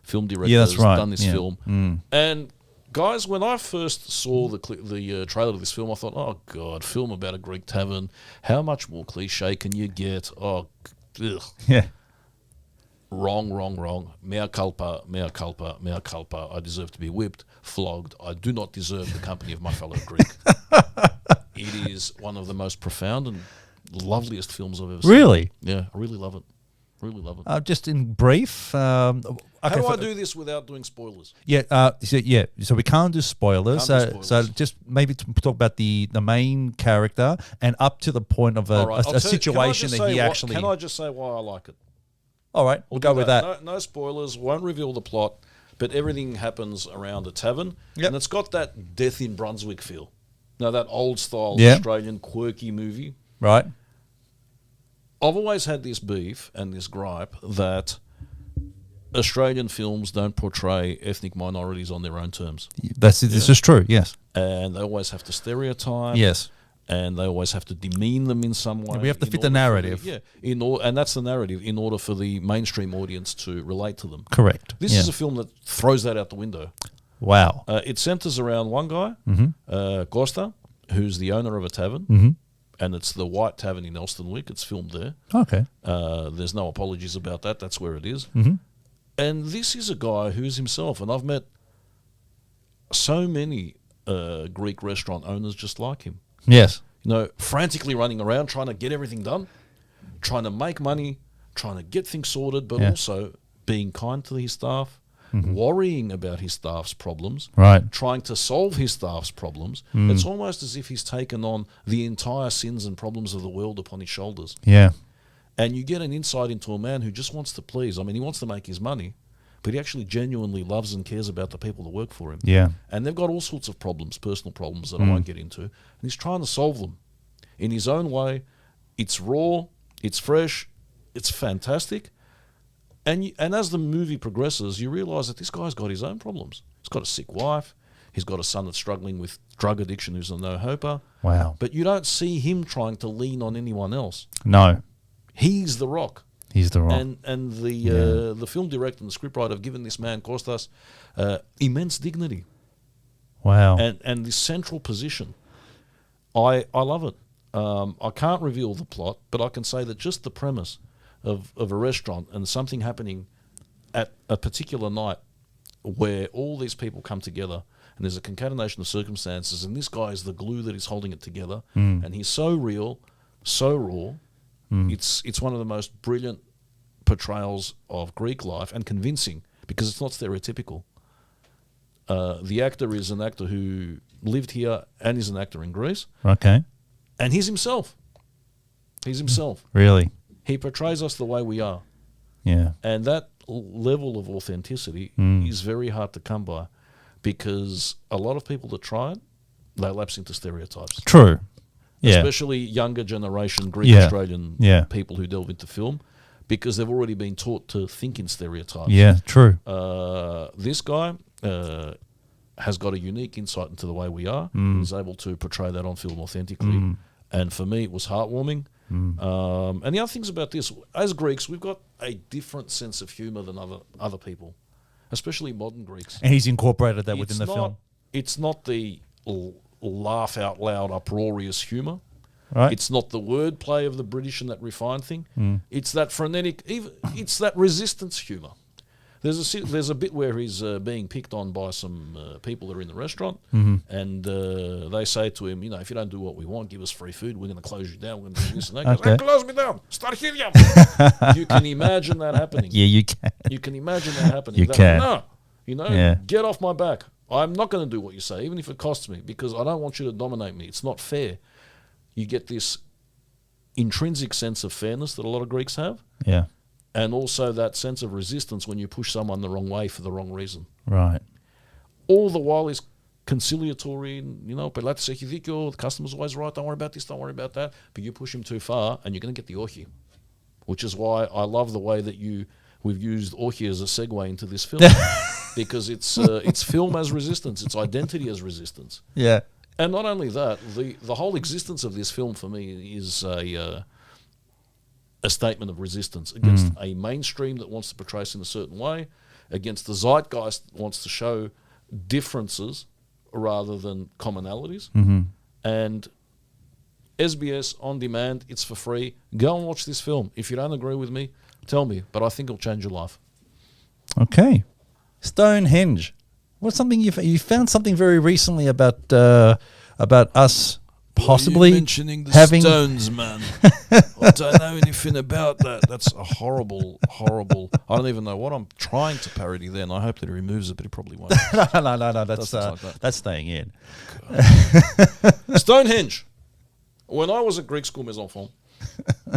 film director, that's has right. done this Yeah. film. And guys, when I first saw the trailer to this film, I thought, oh god, film about a Greek tavern. How much more cliche can you get? Oh, ugh. yeah. Wrong. Mea culpa. I deserve to be whipped, flogged. I do not deserve the company of my fellow Greek. It is one of the most profound and loveliest films I've ever seen. Really? Yeah, I really love it. Really love it. Just in brief. How do I do this without doing spoilers? Yeah, so we can't do spoilers. Can't do spoilers. So just maybe talk about the main character and up to the point of All right, I'll a tell you- situation that he actually. Can I just say why I like it? All right, we'll go with that. No spoilers. Won't reveal the plot, but everything happens around a tavern, Yep. and it's got that Death in Brunswick feel. Now that old style Yeah. Australian quirky movie. Right. I've always had this beef and this gripe that Australian films don't portray ethnic minorities on their own terms, This is true. Yes. and they always have to stereotype. Yes. And they always have to demean them in some way. We have to in fit the order for narrative. and that's the narrative in order for the mainstream audience to relate to them. Correct. This is a film that throws that out the window. Wow. It centres around one guy, Costa, who's the owner of a tavern, and it's the White Tavern in Elsternwick. It's filmed there. Okay. There's no apologies about that. That's where it is. And this is a guy who's himself, and I've met so many Greek restaurant owners just like him. Yes. You know, frantically running around trying to get everything done, trying to make money, trying to get things sorted, but also being kind to his staff, worrying about his staff's problems, Right. trying to solve his staff's problems. It's almost as if he's taken on the entire sins and problems of the world upon his shoulders. Yeah. And you get an insight into a man who just wants to please. I mean, he wants to make his money, but he actually genuinely loves and cares about the people that work for him. Yeah. And they've got all sorts of problems, personal problems that I won't get into. And he's trying to solve them in his own way. It's raw, it's fresh, it's fantastic. And as the movie progresses, you realise that this guy's got his own problems. He's got a sick wife. He's got a son that's struggling with drug addiction who's a no-hoper. Wow. But you don't see him trying to lean on anyone else. No. He's the rock. He's the rock. And the film director and the scriptwriter have given this man, Kostas, immense dignity Wow. and this central position. I love it. I can't reveal the plot, but I can say that just the premise of a restaurant and something happening at a particular night where all these people come together and there's a concatenation of circumstances, and this guy is the glue that is holding it together, and he's so real, so raw. It's one of the most brilliant portrayals of Greek life, and convincing because it's not stereotypical. The actor is an actor who lived here and is an actor in Greece, Okay. and he's himself. He's himself. Really? He portrays us the way we are, Yeah. and that level of authenticity is very hard to come by, because a lot of people that try it, they lapse into stereotypes. True. Yeah. Especially younger generation Greek Yeah. Australian Yeah. people who delve into film, because they've already been taught to think in stereotypes. Yeah. True. This guy has got a unique insight into the way we are. He's able to portray that on film authentically. And for me, it was heartwarming. And the other things about this, as Greeks, we've got a different sense of humour than other people, especially modern Greeks. And he's incorporated that within the film. It's not the laugh out loud, uproarious humour. Right. It's not the wordplay of the British and that refined thing. It's that frenetic, it's that resistance humour. There's a bit where he's being picked on by some people that are in the restaurant, and they say to him, if you don't do what we want, give us free food, we're going to close you down, we're going to do this and that. He goes, Okay. close me down, start here. You can imagine that happening. Yeah, you can. You can imagine that happening. You That, can. No, Yeah. get off my back. I'm not going to do what you say, even if it costs me, because I don't want you to dominate me. It's not fair. You get this intrinsic sense of fairness that a lot of Greeks have, Yeah. and also that sense of resistance when you push someone the wrong way for the wrong reason. Right. All the while he's conciliatory, πελάτης έχει δίκιο, the customer's always right, don't worry about this, don't worry about that. But you push him too far and you're going to get the orhi. Which is why I love the way that we've used orhi as a segue into this film. Because it's film as resistance, it's identity as resistance. Yeah. And not only that, the whole existence of this film for me is a statement of resistance against a mainstream that wants to portray us in a certain way, against the zeitgeist that wants to show differences rather than commonalities. And SBS on demand, it's for free. Go and watch this film. If you don't agree with me, tell me, but I think it'll change your life. Okay. Stonehenge. What's something you found something very recently about us possibly mentioning the having stones, man. I don't know anything about that. That's a horrible. I don't even know what I'm trying to parody there, and I hope that he removes it, but he probably won't. No. That's staying in. Stonehenge. When I was at Greek school, mes enfants,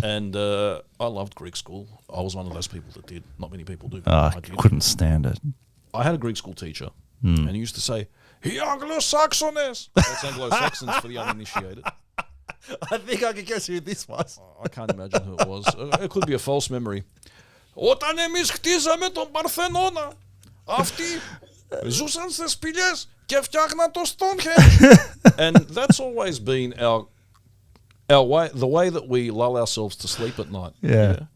and I loved Greek school. I was one of those people that did. Not many people do. I couldn't stand it. I had a Greek school teacher, and he used to say, "He Anglo-Saxones." That's Anglo-Saxons for the uninitiated. I think I could guess who this was. I can't imagine who it was. It could be a false memory. Όταν εμείς χτίζαμε τον Παρθενώνα, αυτοί ζούσαν στις σπηλιές και φτιάχναν το Stonehenge. And that's always been our way, the way that we lull ourselves to sleep at night. Yeah.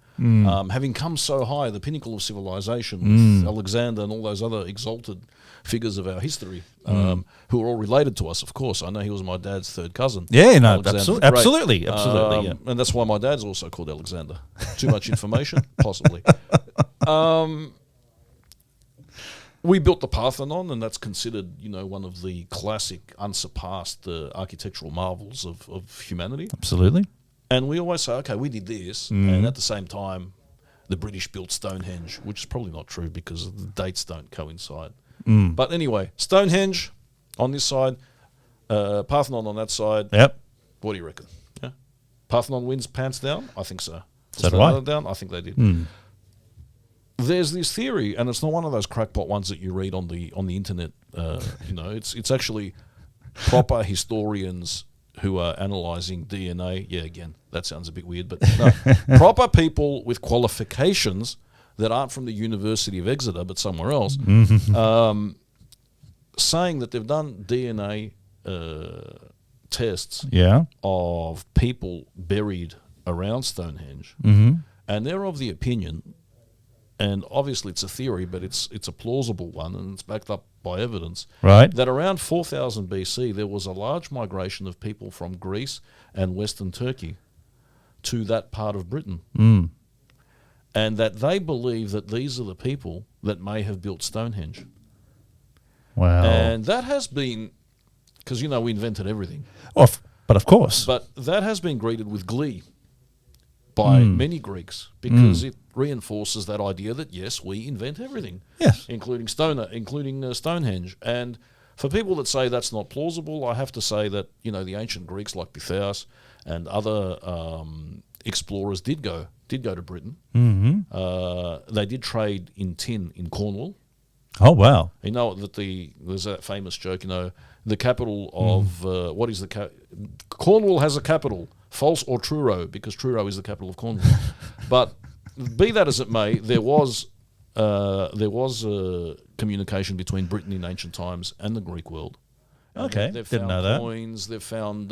Having come so high, the pinnacle of civilization, with Alexander and all those other exalted figures of our history, who are all related to us, of course. I know he was my dad's third cousin. Yeah, no, Alexander absolutely. Yeah. And that's why my dad's also called Alexander. Too much information? Possibly. We built the Parthenon, and that's considered, one of the classic, unsurpassed architectural marvels of humanity. Absolutely. And we always say, okay, we did this, and at the same time, the British built Stonehenge, which is probably not true because the dates don't coincide. But anyway, Stonehenge on this side, Parthenon on that side. Yep. What do you reckon? Yeah, Parthenon wins pants down? I think so. So do I. Down? I think they did. There's this theory, and it's not one of those crackpot ones that you read on the internet. It's actually proper historians who are analysing DNA. Yeah, again, that sounds a bit weird, but no. Proper people with qualifications that aren't from the University of Exeter, but somewhere else, saying that they've done DNA tests of people buried around Stonehenge, and they're of the opinion, and obviously it's a theory, but it's a plausible one, and it's backed up by evidence, right? That around 4000 BC there was a large migration of people from Greece and Western Turkey to that part of Britain, and that they believe that these are the people that may have built Stonehenge. Wow! And that has been, because we invented everything. But of course, but that has been greeted with glee by many Greeks, because it reinforces that idea that yes, we invent everything, including Stonehenge. And for people that say that's not plausible, I have to say that the ancient Greeks like Pythagoras and other explorers did go to Britain. They did trade in tin in Cornwall. Oh wow! That there's that famous joke. The capital of what is Cornwall has a capital. False or Truro, because Truro is the capital of Cornwall. But be that as it may, there was communication between Britain in ancient times and the Greek world. Okay, didn't know that. Coins, they've found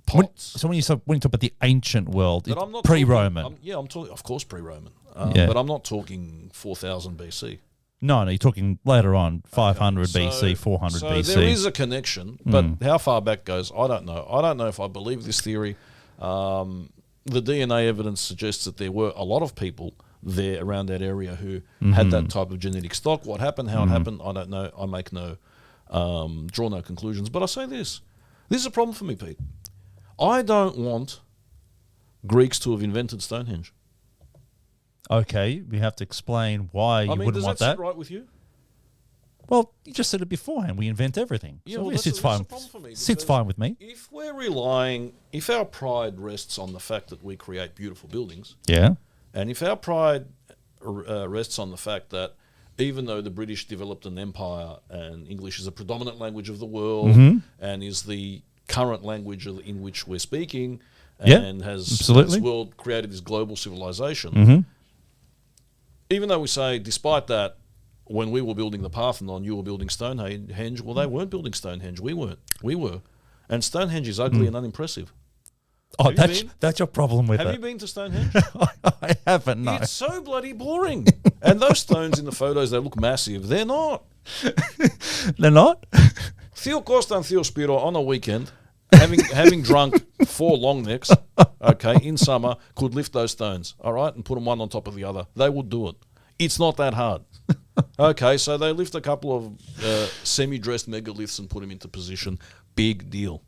pots. So when you talk about the ancient world, it's pre-Roman. I'm talking, of course, pre-Roman. But I'm not talking 4000 BC. No, you're talking later on, 500 BC, 400 BC. So there is a connection, but how far back goes, I don't know. I don't know if I believe this theory. The DNA evidence suggests that there were a lot of people there around that area who had that type of genetic stock. What happened, how it happened, I don't know. I make draw no conclusions. But I say this. This is a problem for me, Pete. I don't want Greeks to have invented Stonehenge. Okay, we have to explain why you wouldn't want that. Does that sit right with you? Well, you just said it beforehand. We invent everything. Yeah, so well, it sits fine. Sits fine with me. If our pride rests on the fact that we create beautiful buildings, yeah, and if our pride rests on the fact that even though the British developed an empire and English is a predominant language of the world and is the current language in which we're speaking and has this world created this global civilization, even though we say, despite that, when we were building the Parthenon, you were building Stonehenge, well, they weren't building Stonehenge, we weren't. We were. And Stonehenge is ugly and unimpressive. Oh, that's your problem with it. Have you been to Stonehenge? I haven't, no. It's so bloody boring. And those stones in the photos, they look massive. They're not. They're not? Theo Costa and Theo Spiro on a weekend, having drunk 4 long necks, okay, in summer, could lift those stones, all right, and put them one on top of the other. They would do it. It's not that hard. Okay, so they lift a couple of semi-dressed megaliths and put them into position. Big deal.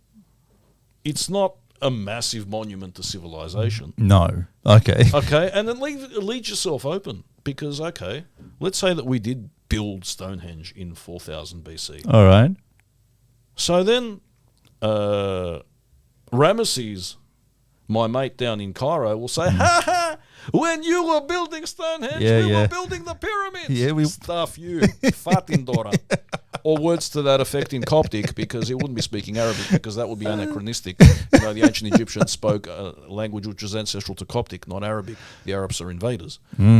It's not a massive monument to civilization. No. Okay. Okay, and then leave yourself open because, okay, let's say that we did build Stonehenge in 4000 BC. All right. So then Ramesses, my mate down in Cairo, will say, ha ha, when you were building Stonehenge, we were building the pyramids. Yeah, Stuff you, Fatindora. Or words to that effect in Coptic, because he wouldn't be speaking Arabic, because that would be anachronistic. You know, the ancient Egyptians spoke a language which was ancestral to Coptic, not Arabic. The Arabs are invaders,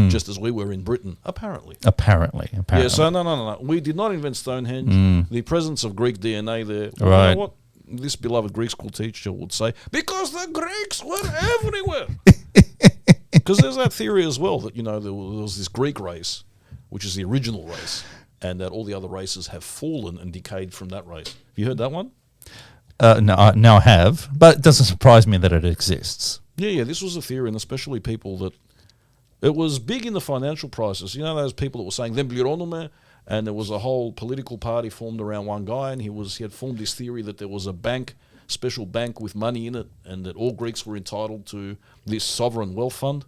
just as we were in Britain, apparently. Apparently. Yeah, so no. We did not invent Stonehenge. The presence of Greek DNA there. Well, right. You know what this beloved Greek school teacher would say? Because the Greeks were everywhere. Because there's that theory as well that, you know, there was this Greek race, which is the original race, and that all the other races have fallen and decayed from that race. Have you heard that one? No, I have, but it doesn't surprise me that it exists. Yeah, this was a theory, and especially people that... It was big in the financial crisis. You know those people that were saying, Themblironome, and there was a whole political party formed around one guy, and he had formed this theory that there was a bank, special bank with money in it, and that all Greeks were entitled to this sovereign wealth fund.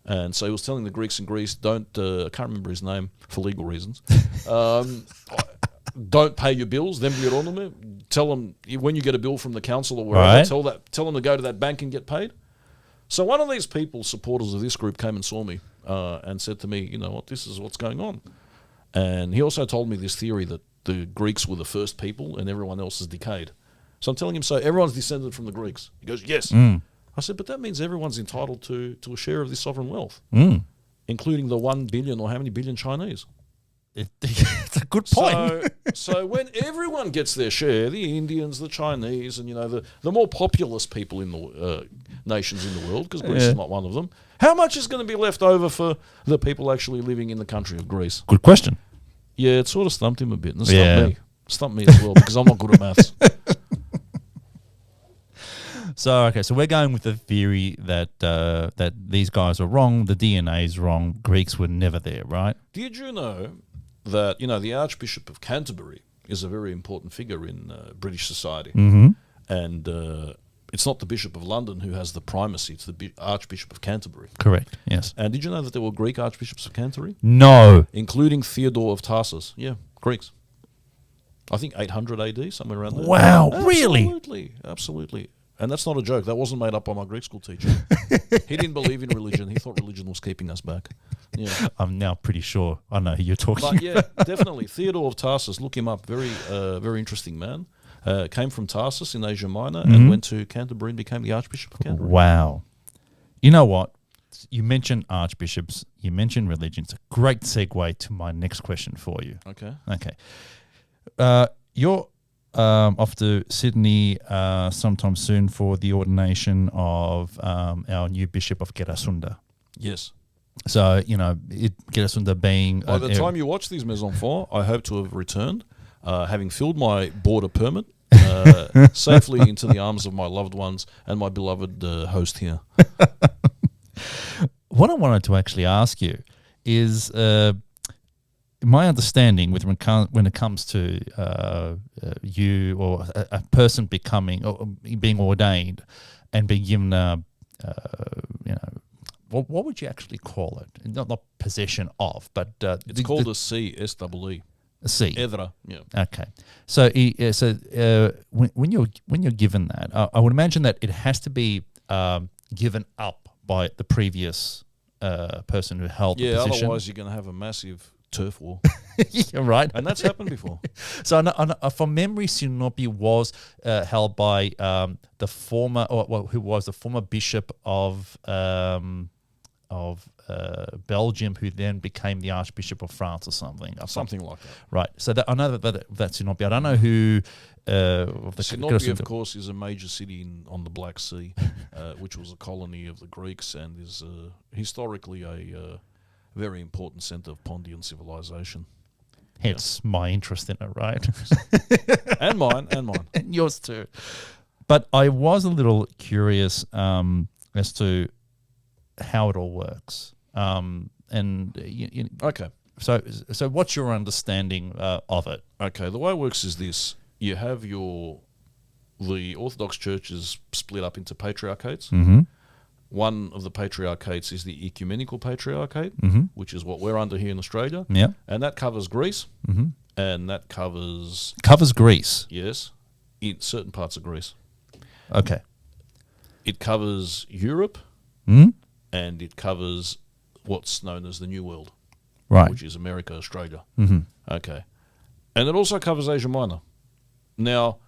And so he was telling the Greeks in Greece, I can't remember his name for legal reasons, don't pay your bills, tell them when you get a bill from the council or wherever, tell them to go to that bank and get paid. So one of these people, supporters of this group, came and saw me and said to me, you know what, this is what's going on. And he also told me this theory that the Greeks were the first people and everyone else has decayed. So I'm telling him, so everyone's descended from the Greeks. He goes, yes. I said, but that means everyone's entitled to a share of this sovereign wealth, including the 1 billion or how many billion Chinese. It's a good point. So when everyone gets their share, the Indians, the Chinese, and, you know, the more populous people in the nations in the world, because Greece is not one of them, how much is going to be left over for the people actually living in the country of Greece? Good question. Yeah, it sort of stumped him a bit, and it stumped me as well, because I'm not good at maths. So we're going with the theory that that these guys are wrong, the DNA is wrong, Greeks were never there, right? Did you know that, you know, the Archbishop of Canterbury is a very important figure in British society? And it's not the Bishop of London who has the primacy, it's the Archbishop of Canterbury. Correct, yes. And did you know that there were Greek Archbishops of Canterbury? No. Including Theodore of Tarsus. Yeah, Greeks. I think 800 AD, somewhere around there. Wow, really? Absolutely. And that's not a joke. That wasn't made up by my Greek school teacher. He didn't believe in religion. He thought religion was keeping us back. Yeah. I'm now pretty sure I know who you're talking about. But yeah, definitely. Theodore of Tarsus, look him up. Very interesting man. Came from Tarsus in Asia Minor and went to Canterbury and became the Archbishop of Canterbury. Wow. You know what? You mentioned archbishops. You mentioned religion. It's a great segue to my next question for you. Okay. You're off to Sydney sometime soon for the ordination of our new Bishop of Gerasunda. Yes. So, you know, Gerasunda being... By the time you watch these Mes Enfants, I hope to have returned, having filled my border permit safely into the arms of my loved ones and my beloved host here. What I wanted to actually ask you is... my understanding when it comes to you or a person becoming or being ordained and being given what would you actually call it? Not possession of, but it's called a C, S-E-E. A C. Edra, yeah. Okay. So when you're given that, I would imagine that it has to be given up by the previous person who held the position. Otherwise you're going to have a massive turf war. Yeah, right. And that's happened before. So, from memory, Sinope was held by the former, who was the former bishop of Belgium, who then became the Archbishop of France or something. Something like that. Right. So I know that's Sinope. I don't know who. Sinope, of course, is a major city on the Black Sea, which was a colony of the Greeks and is historically a very important centre of Pondian civilization. Hence my interest in it, right? And mine. And yours too. But I was a little curious as to how it all works. Okay. So what's your understanding of it? Okay, the way it works is this. You have the Orthodox Church is split up into patriarchates. Mm-hmm. One of the patriarchates is the ecumenical patriarchate, which is what we're under here in Australia. Yeah. And that covers Greece, and that covers... Covers Greece? Yes, in certain parts of Greece. Okay. It covers Europe, Mm-hmm. and it covers what's known as the New World, Right. which is America, Australia. Mm-hmm. Okay. And it also covers Asia Minor. Now,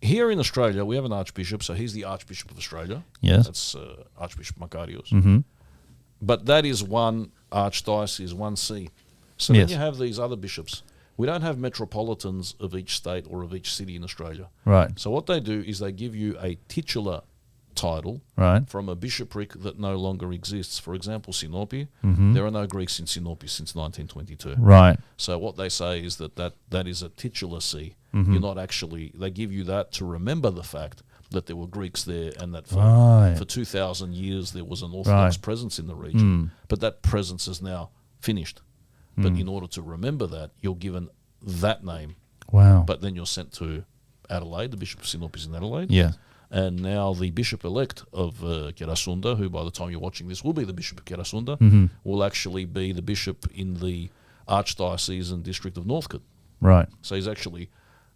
here in Australia, we have an archbishop, so he's the Archbishop of Australia. Yes. That's Archbishop Makarios. Mm-hmm. But that is one archdiocese, one see. So Yes. then you have these other bishops. We don't have metropolitans of each state or of each city in Australia. Right. So what they do is they give you a titular title Right. from a bishopric that no longer exists. For example, Sinope. Mm-hmm. There are no Greeks in Sinope since 1922. Right. So what they say is that is a titular see. Mm-hmm. You're not actually... They give you that to remember the fact that there were Greeks there and that Right. for 2,000 years there was an Orthodox Right. presence in the region. Mm. But that presence is now finished. But in order to remember that, you're given that name. Wow. But then you're sent to Adelaide. The Bishop of Sinope is in Adelaide. Yeah. And now the Bishop-elect of Kerasunda, who by the time you're watching this will be the Bishop of Kerasunda, will actually be the Bishop in the Archdiocese and District of Northcote. Right. So he's actually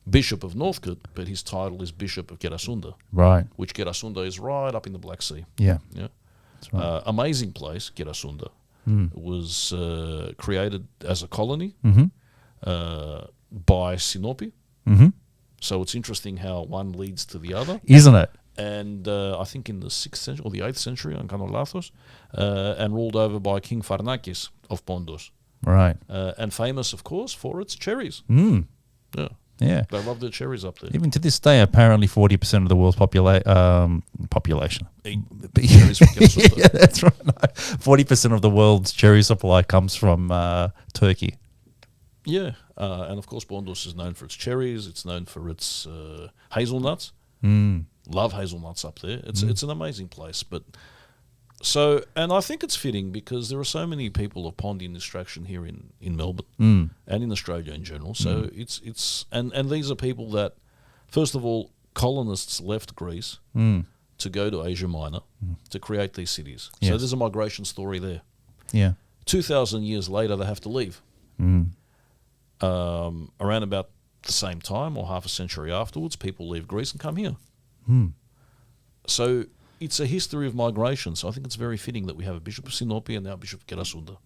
Bishop of Northcote, but his title is Bishop of Kerasunda, Right. which Kerasunda is right up in the Black Sea. Yeah. Yeah, That's right. amazing place, Kerasunda. Mm. Was created as a colony Mm-hmm. by Sinope. Mm-hmm. So it's interesting how one leads to the other. Isn't it? And I think in the 6th century or the 8th century on Kanolathos, and ruled over by King Pharnakis of Pondos. Right. And famous, of course, for its cherries. Mm. Yeah, Yeah. they love their cherries up there. Even to this day, apparently 40% of the world's population. Eat cherries from Kerasunda. Yeah, that's right. No, 40% of the world's cherry supply comes from Turkey. Yeah, and of course Pondos is known for its cherries. It's known for its hazelnuts. Mm. Love hazelnuts up there. It's an amazing place. But so, and I think it's fitting because there are so many people of Pondian extraction here in Melbourne and in Australia in general. So it's and these are people that, first of all, colonists left Greece to go to Asia Minor to create these cities. So Yes. there's a migration story there. Yeah. 2,000 years later, they have to leave. Mm. Around about the same time or half a century afterwards, people leave Greece and come here. Mm. So it's a history of migration. So I think it's very fitting that we have a Bishop of Sinope and now Bishop of Kerasunda.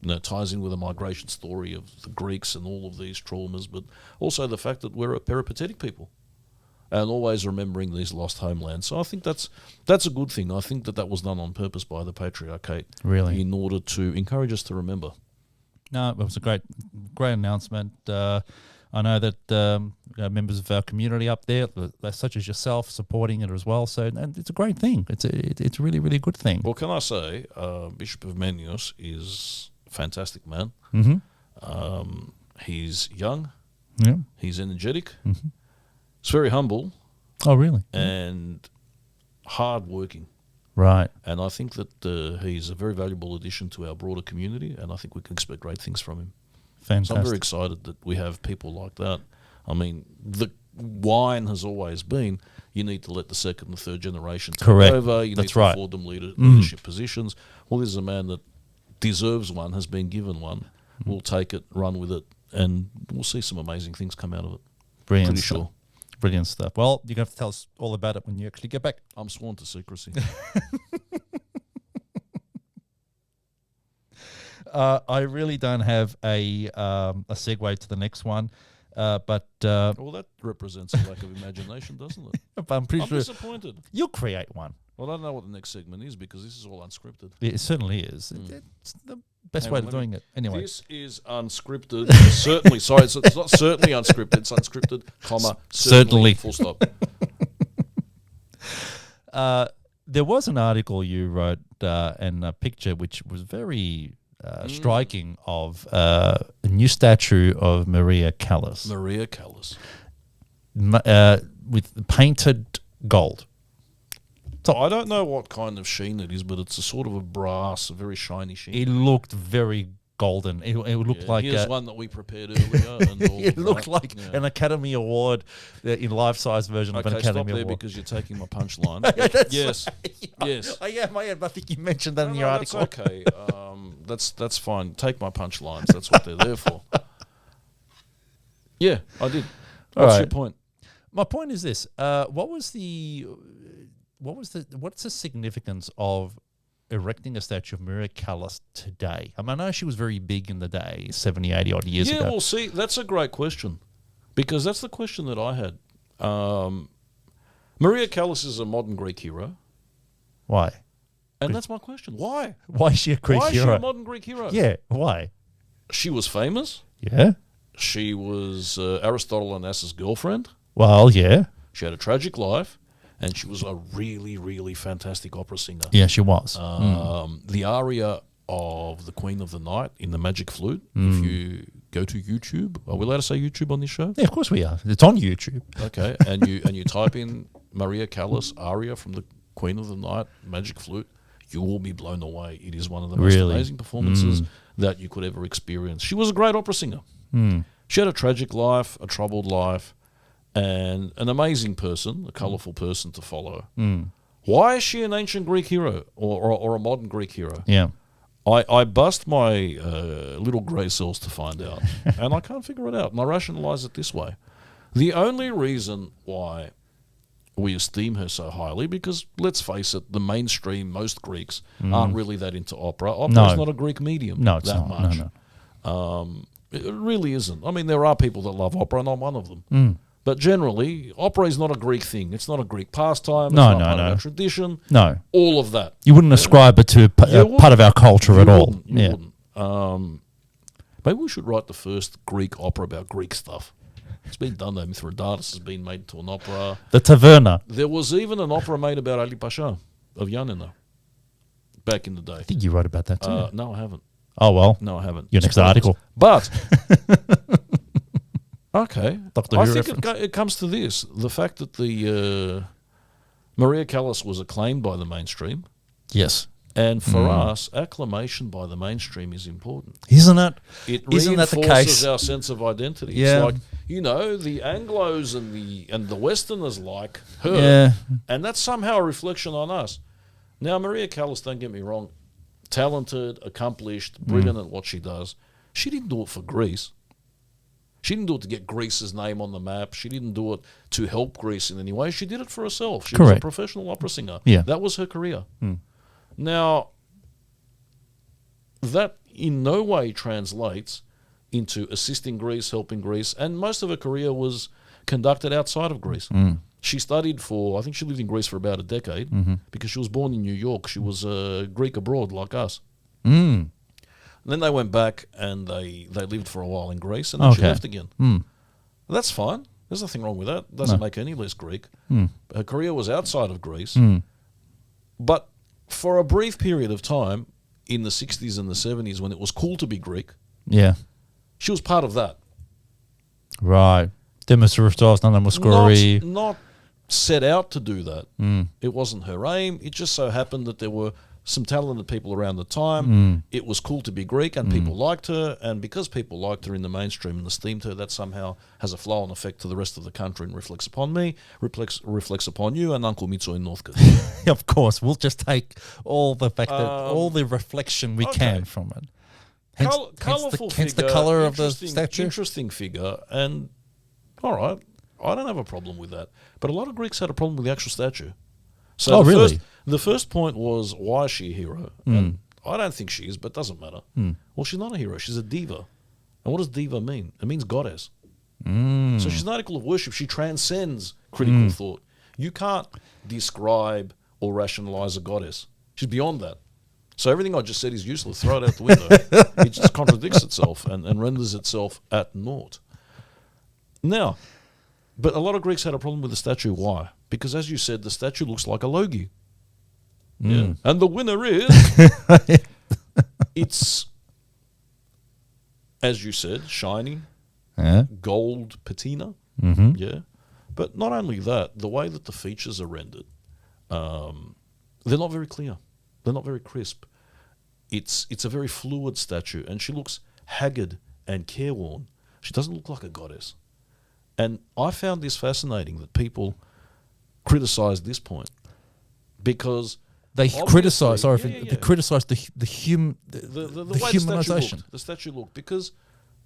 It ties in with a migration story of the Greeks and all of these traumas, but also the fact that we're a peripatetic people and always remembering these lost homelands. So I think that's a good thing. I think that was done on purpose by the Patriarchate, Really? in order to encourage us to remember. No, it was a great announcement. I know that members of our community up there, such as yourself, supporting it as well. So, and it's a great thing. It's a really, really good thing. Well, can I say, Bishop of Manios is a fantastic man. Mm-hmm. He's young. Yeah. He's energetic. Mm-hmm. He's very humble Oh, really? and hard-working. Right. And I think that he's a very valuable addition to our broader community, and I think we can expect great things from him. Fantastic. So I'm very excited that we have people like that. I mean, the wine has always been you need to let the second and third generation take Correct. over. You That's need to right. afford them leadership positions. Well, this is a man that deserves one, has been given one. We'll take it, run with it, and we'll see some amazing things come out of it. Brilliant Pretty stuff. sure. Brilliant stuff. Well, you're going to have to tell us all about it when you actually get back. I'm sworn to secrecy. I really don't have a segue to the next one, but Well, that represents a lack of imagination, doesn't it? I'm pretty I'm sure disappointed. you'll create one. Well, I don't know what the next segment is because this is all unscripted. It certainly is. It's the best Hang way on, of let me- doing it. Anyway, This is unscripted. Certainly. Sorry, it's not certainly unscripted. It's unscripted, comma, Certainly. full stop. there was an article you wrote and a picture which was very striking of a new statue of Maria Callas Maria Callas. with painted gold. So I don't know what kind of sheen it is, but it's a sort of a brass, a very shiny sheen. It looked very golden. It looked like here's one that we prepared earlier. And all it of looked that. like an Academy Award in life-size version of an Okay, stop Academy there Award. because you're taking my punchline. That's yes, right. yes. I am. I think you mentioned that in your That's article. okay. That's fine. Take my punchlines. That's what they're there for. Yeah, I did. All What's your right. point? My point is this: what's the significance of erecting a statue of Maria Callas today? I mean, I know she was very big in the day, 70, 80 odd years Yeah, ago. well, see, that's a great question because that's the question that I had. Maria Callas is a modern Greek hero, Why? and that's my question. Why? Why is she a Greek Why is she hero? a modern Greek hero? Yeah, why? She was famous. Yeah. She was Aristotle and Onassis' girlfriend. Well, yeah. She had a tragic life, and she was a really, really fantastic opera singer. Yeah, she was. The aria of the Queen of the Night in the Magic Flute. If you go to YouTube, are we allowed to say YouTube on this show? Yeah, of course we are. It's on YouTube. Okay, and you type in Maria Callas aria from the Queen of the Night Magic Flute, you will be blown away. It is one of the most Really? amazing performances that you could ever experience. She was a great opera singer. She had a tragic life, a troubled life, and an amazing person, a colourful person to follow. Why is she an ancient Greek hero or a modern Greek hero? Yeah. I bust my little grey cells to find out, and I can't figure it out. And I rationalise it this way. The only reason why we esteem her so highly, because let's face it, the mainstream, most Greeks aren't really that into opera. Opera is not a Greek medium No, it's that not. much. No. It really isn't. I mean, there are people that love opera, and I'm one of them. But generally, opera is not a Greek thing. It's not a Greek pastime. It's No, not no, part no. of our tradition. No. All of that. You wouldn't ascribe it to You part of our culture You at all. wouldn't, you wouldn't. Maybe we should write the first Greek opera about Greek stuff. It's been done though. Mithridates has been made into an opera. The Taverna. There was even an opera made about Ali Pasha of Yanina back in the day. I think you wrote about that too. No, I haven't. Oh, well. No, I haven't. Your next article. But okay, Doctor I Who think reference. it comes to this: the fact that the Maria Callas was acclaimed by the mainstream, Yes. and for us, acclamation by the mainstream is important. Isn't it? It Isn't that the reinforces case? our sense of identity. Yeah. It's like, the Anglos and the Westerners like her, Yeah. and that's somehow a reflection on us. Now, Maria Callas, don't get me wrong, talented, accomplished, brilliant at what she does. She didn't do it for Greece. She didn't do it to get Greece's name on the map. She didn't do it to help Greece in any way. She did it for herself. She was a Correct. professional opera singer. Yeah. That was her career. Now, that in no way translates into assisting Greece, helping Greece, and most of her career was conducted outside of Greece. She studied I think she lived in Greece for about a decade because she was born in New York. She was Greek abroad like us. And then they went back and they lived for a while in Greece, and then she Okay. left again. That's fine. There's nothing wrong with that. Doesn't make her any less Greek. Her career was outside of Greece. But for a brief period of time, in the 60s and the 70s, when it was cool to be Greek, Yeah. she was part of that. Right. Demis Rousseau's Nana Muscuri. Not set out to do that. It wasn't her aim. It just so happened that there were some talented people around the time. It was cool to be Greek, and people liked her. And because people liked her in the mainstream and esteemed her, that somehow has a flow-on effect to the rest of the country and reflects upon me, reflects upon you, and Uncle Mitzo in Northcote. Of course, we'll just take all the fact that all the reflection we can okay. from it. Colourful hence figure, the colour of the interesting- statue. Interesting figure, and all right, I don't have a problem with that. But a lot of Greeks had a problem with the actual statue. So Oh, the really? The first point was, why is she a hero? And I don't think she is, but doesn't matter. Well, she's not a hero. She's a diva. And what does diva mean? It means goddess. So she's an article of worship. She transcends critical thought. You can't describe or rationalize a goddess. She's beyond that. So everything I just said is useless. Throw it out the window. It just contradicts itself and renders itself at naught. Now, but a lot of Greeks had a problem with the statue. Why? Because as you said, the statue looks like a logie. Yeah. And the winner is... It's, as you said, shiny, gold patina. Yeah. But not only that, the way that the features are rendered, they're not very clear. They're not very crisp. It's a very fluid statue, and she looks haggard and careworn. She doesn't look like a goddess. And I found this fascinating that people criticise this point because they criticise. Sorry, yeah. they criticise the way humanisation. the statue looked, because,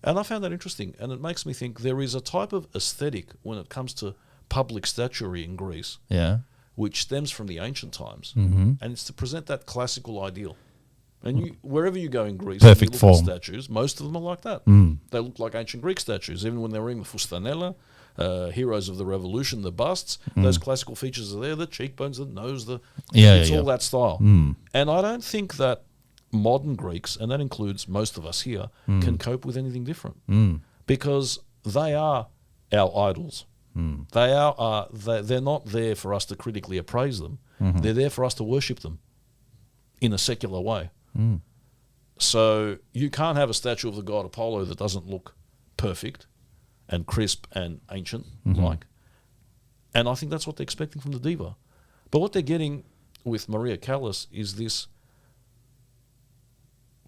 and I found that interesting, and it makes me think there is a type of aesthetic when it comes to public statuary in Greece, which stems from the ancient times, and it's to present that classical ideal. And wherever you go in Greece, perfect you look form. at statues, most of them are like that. They look like ancient Greek statues, even when they're wearing the fustanella, heroes of the revolution, the busts, those classical features are there, the cheekbones, the nose, it's all that style. And I don't think that modern Greeks, and that includes most of us here, can cope with anything different. Because they are our idols. They're not there for us to critically appraise them. They're there for us to worship them in a secular way. So you can't have a statue of the god Apollo that doesn't look perfect and crisp and ancient like. And I think that's what they're expecting from the diva. But what they're getting with Maria Callas is this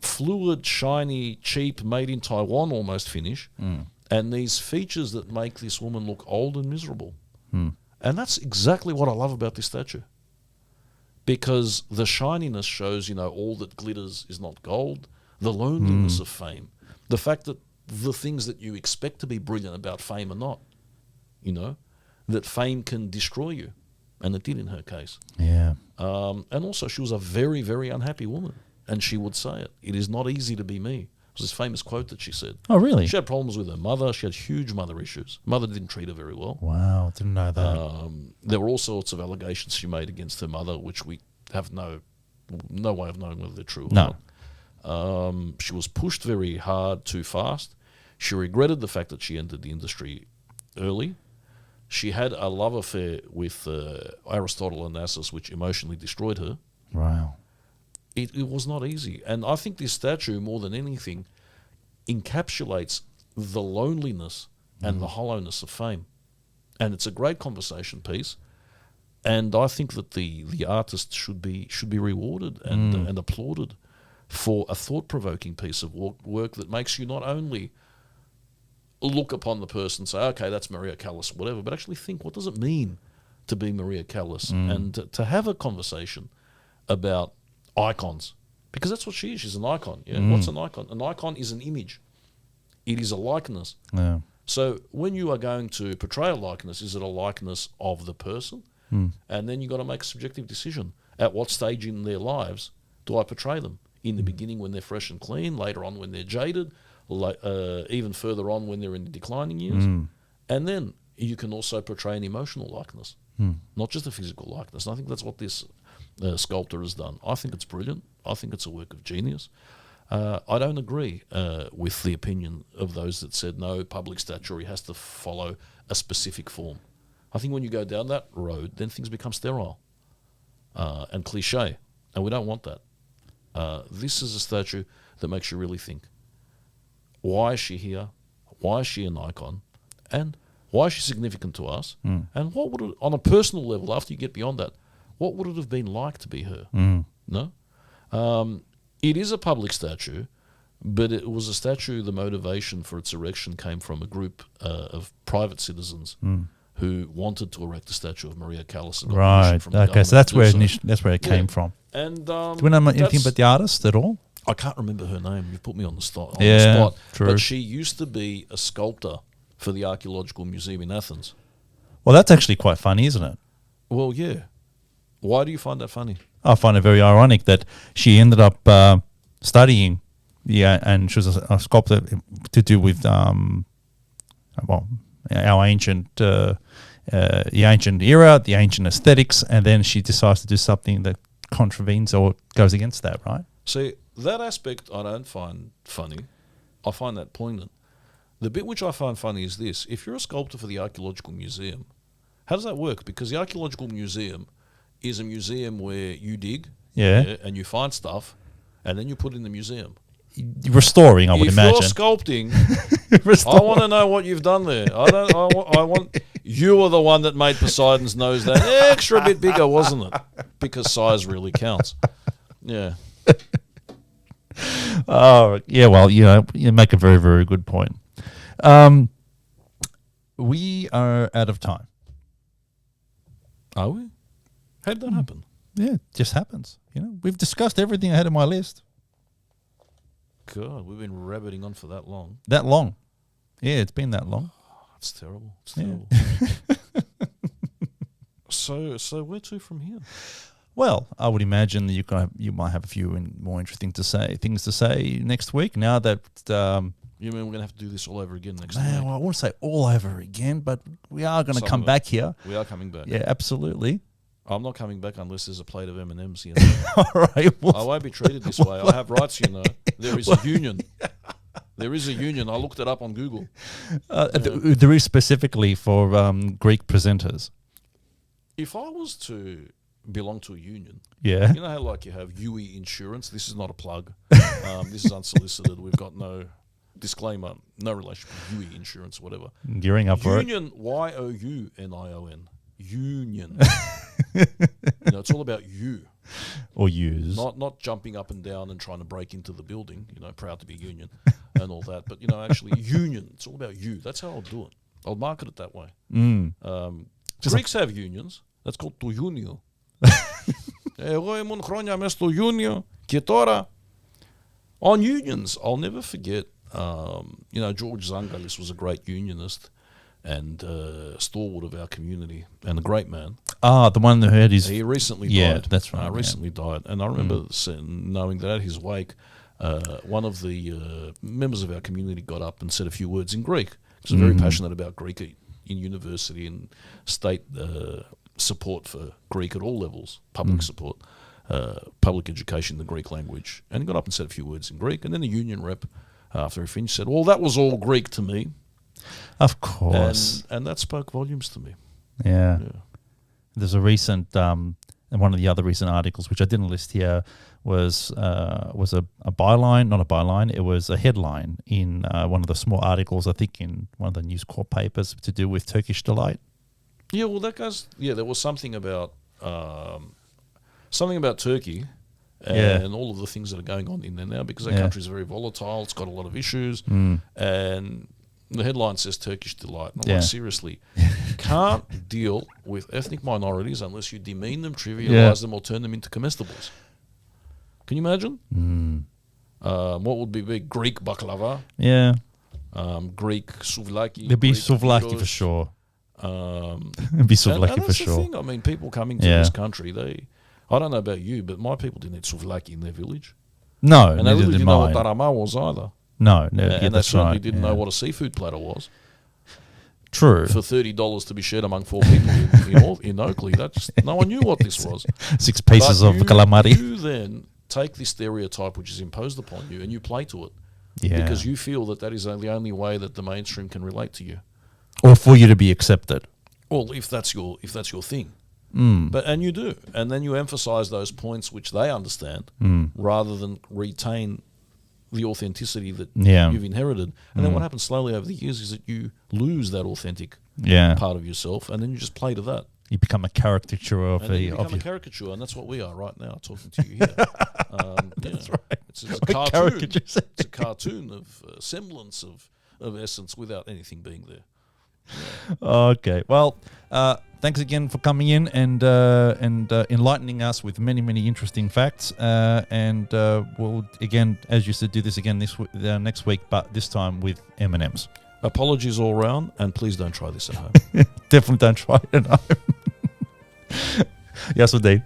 fluid, shiny, cheap, made in Taiwan almost finish, and these features that make this woman look old and miserable. And that's exactly what I love about this statue. Because the shininess shows, all that glitters is not gold, the loneliness of fame, the fact that the things that you expect to be brilliant about fame are not, that fame can destroy you, and it did in her case. Yeah. And also she was a very, very unhappy woman, and she would say it. It is not easy to be me. It was this famous quote that she said. Oh, really? She had problems with her mother. She had huge mother issues. Mother didn't treat her very well. Wow, didn't know that. There were all sorts of allegations she made against her mother, which we have no way of knowing whether they're true or not. She was pushed very hard too fast. She regretted the fact that she entered the industry early. She had a love affair with Aristotle Onassis, which emotionally destroyed her. Wow. It was not easy. And I think this statue, more than anything, encapsulates the loneliness and the hollowness of fame. And it's a great conversation piece. And I think that the artist should be rewarded and applauded for a thought-provoking piece of work that makes you not only look upon the person and say, okay, that's Maria Callas, whatever, but actually think, what does it mean to be Maria Callas? And to have a conversation about icons, because that's what she is. She's an icon. Yeah? What's an icon? An icon is an image. It is a likeness. Yeah. So when you are going to portray a likeness, is it a likeness of the person? And then you've got to make a subjective decision. At what stage in their lives do I portray them? In the beginning when they're fresh and clean, later on when they're jaded, even further on when they're in the declining years. And then you can also portray an emotional likeness, not just a physical likeness. And I think that's what this sculptor has done. I think it's brilliant. I think it's a work of genius. I don't agree with the opinion of those that said, no, public statuary has to follow a specific form. I think when you go down that road, then things become sterile and cliche, and we don't want that. This is a statue that makes you really think. Why is she here? Why is she an icon? And why is she significant to us? And what would it, on a personal level, after you get beyond that, what would it have been like to be her? No? It is a public statue, but it was a statue, the motivation for its erection came from a group of private citizens who wanted to erect a statue of Maria Callas. And got permission from the Okay, government so that's to do where so. that's where it came from. And Do we know anything about the artist at all? I can't remember her name. You've put me on the spot. True. But she used to be a sculptor for the Archaeological Museum in Athens. Well, that's actually quite funny, isn't it? Well, yeah. Why do you find that funny? I find it very ironic that she ended up studying, and she was a sculptor to do with our ancient the ancient era, the ancient aesthetics, and then she decides to do something that contravenes or goes against that, right? See, that aspect I don't find funny. I find that poignant. The bit which I find funny is this. If you're a sculptor for the Archaeological Museum, how does that work? Because the Archaeological Museum is a museum where you dig and you find stuff and then you put it in the museum. Restoring, I would imagine. If you're sculpting, I want to know what you've done there. I want. You were the one that made Poseidon's nose that extra bit bigger, wasn't it? Because size really counts. Yeah. Oh, yeah. Well, you make a very, very good point. We are out of time. Are we? How did that happen? Yeah, it just happens. We've discussed everything I had on my list. God, we've been rabbiting on for that long. That long? Yeah, it's been that long. It's terrible. It's terrible. So where to from here? Well, I would imagine that you might have a few more interesting things to say next week. Now that you mean we're gonna have to do this all over again next week? Well, I won't say all over again, but we are going to come back here. We are coming back. Yeah, absolutely. I'm not coming back unless there's a plate of M&Ms here. All right. I won't be treated this way. I have rights, There is a union. There is a union. I looked it up on Google. There is specifically for Greek presenters. If I was to belong to a union, yeah, you know how you have UE insurance? This is not a plug. This is unsolicited. We've got no disclaimer, no relation to UE insurance, whatever. Gearing up for it. Union, YOUNION. Union. It's all about you. Or use. Not jumping up and down and trying to break into the building, proud to be union and all that. But, actually, union. It's all about you. That's how I'll do it. I'll market it that way. Greeks have unions. That's called to junio. On unions, I'll never forget, George Zangalis was a great unionist and stalwart of our community and a great man. Ah, the one that heard his... He recently died. Yeah, that's right. Recently died. And I remember knowing that at his wake, one of the members of our community got up and said a few words in Greek. He was very passionate about Greek in university and state support for Greek at all levels, public support, public education in the Greek language. And he got up and said a few words in Greek. And then the union rep, after he finished, said, well, that was all Greek to me. Of course. And that spoke volumes to me. Yeah. There's a recent, and one of the other recent articles, which I didn't list here, was a byline, not a byline, it was a headline in one of the small articles, I think in one of the News Corp papers, to do with Turkish delight. Yeah, well, that goes, there was something about Turkey and all of the things that are going on in there now, because that country is very volatile, it's got a lot of issues, and the headline says Turkish delight. And I'm like, seriously, can't deal with ethnic minorities unless you demean them, trivialize them, or turn them into comestibles. Can you imagine? What would be big? Greek baklava. Yeah. Greek souvlaki. There'd be souvlaki for sure. It'd be souvlaki for sure. The thing. I mean, people coming to this country, I don't know about you, but my people didn't eat souvlaki in their village. No, and they really didn't know what tarama was either. No, and they certainly didn't know what a seafood platter was. True. For $30 to be shared among 4 people in Oakley, no one knew what this was. 6 pieces of calamari. You then take this stereotype which is imposed upon you and you play to it, because you feel that is the only way that the mainstream can relate to you, or for you to be accepted. Well, if that's your thing, and you do, and then you emphasize those points which they understand, rather than retain the authenticity that you've inherited. And then what happens slowly over the years is that you lose that authentic part of yourself, and then you just play to that. You become a caricature of a caricature, and that's what we are right now, talking to you here. That's right. It's a cartoon. It's a cartoon of semblance of essence without anything being there. Okay. Well, thanks again for coming in and enlightening us with many, many interesting facts. And we'll, again, as you said, do this again next week, but this time with M&Ms. Apologies all round, and please don't try this at home. Definitely don't try it at home. Yes, indeed.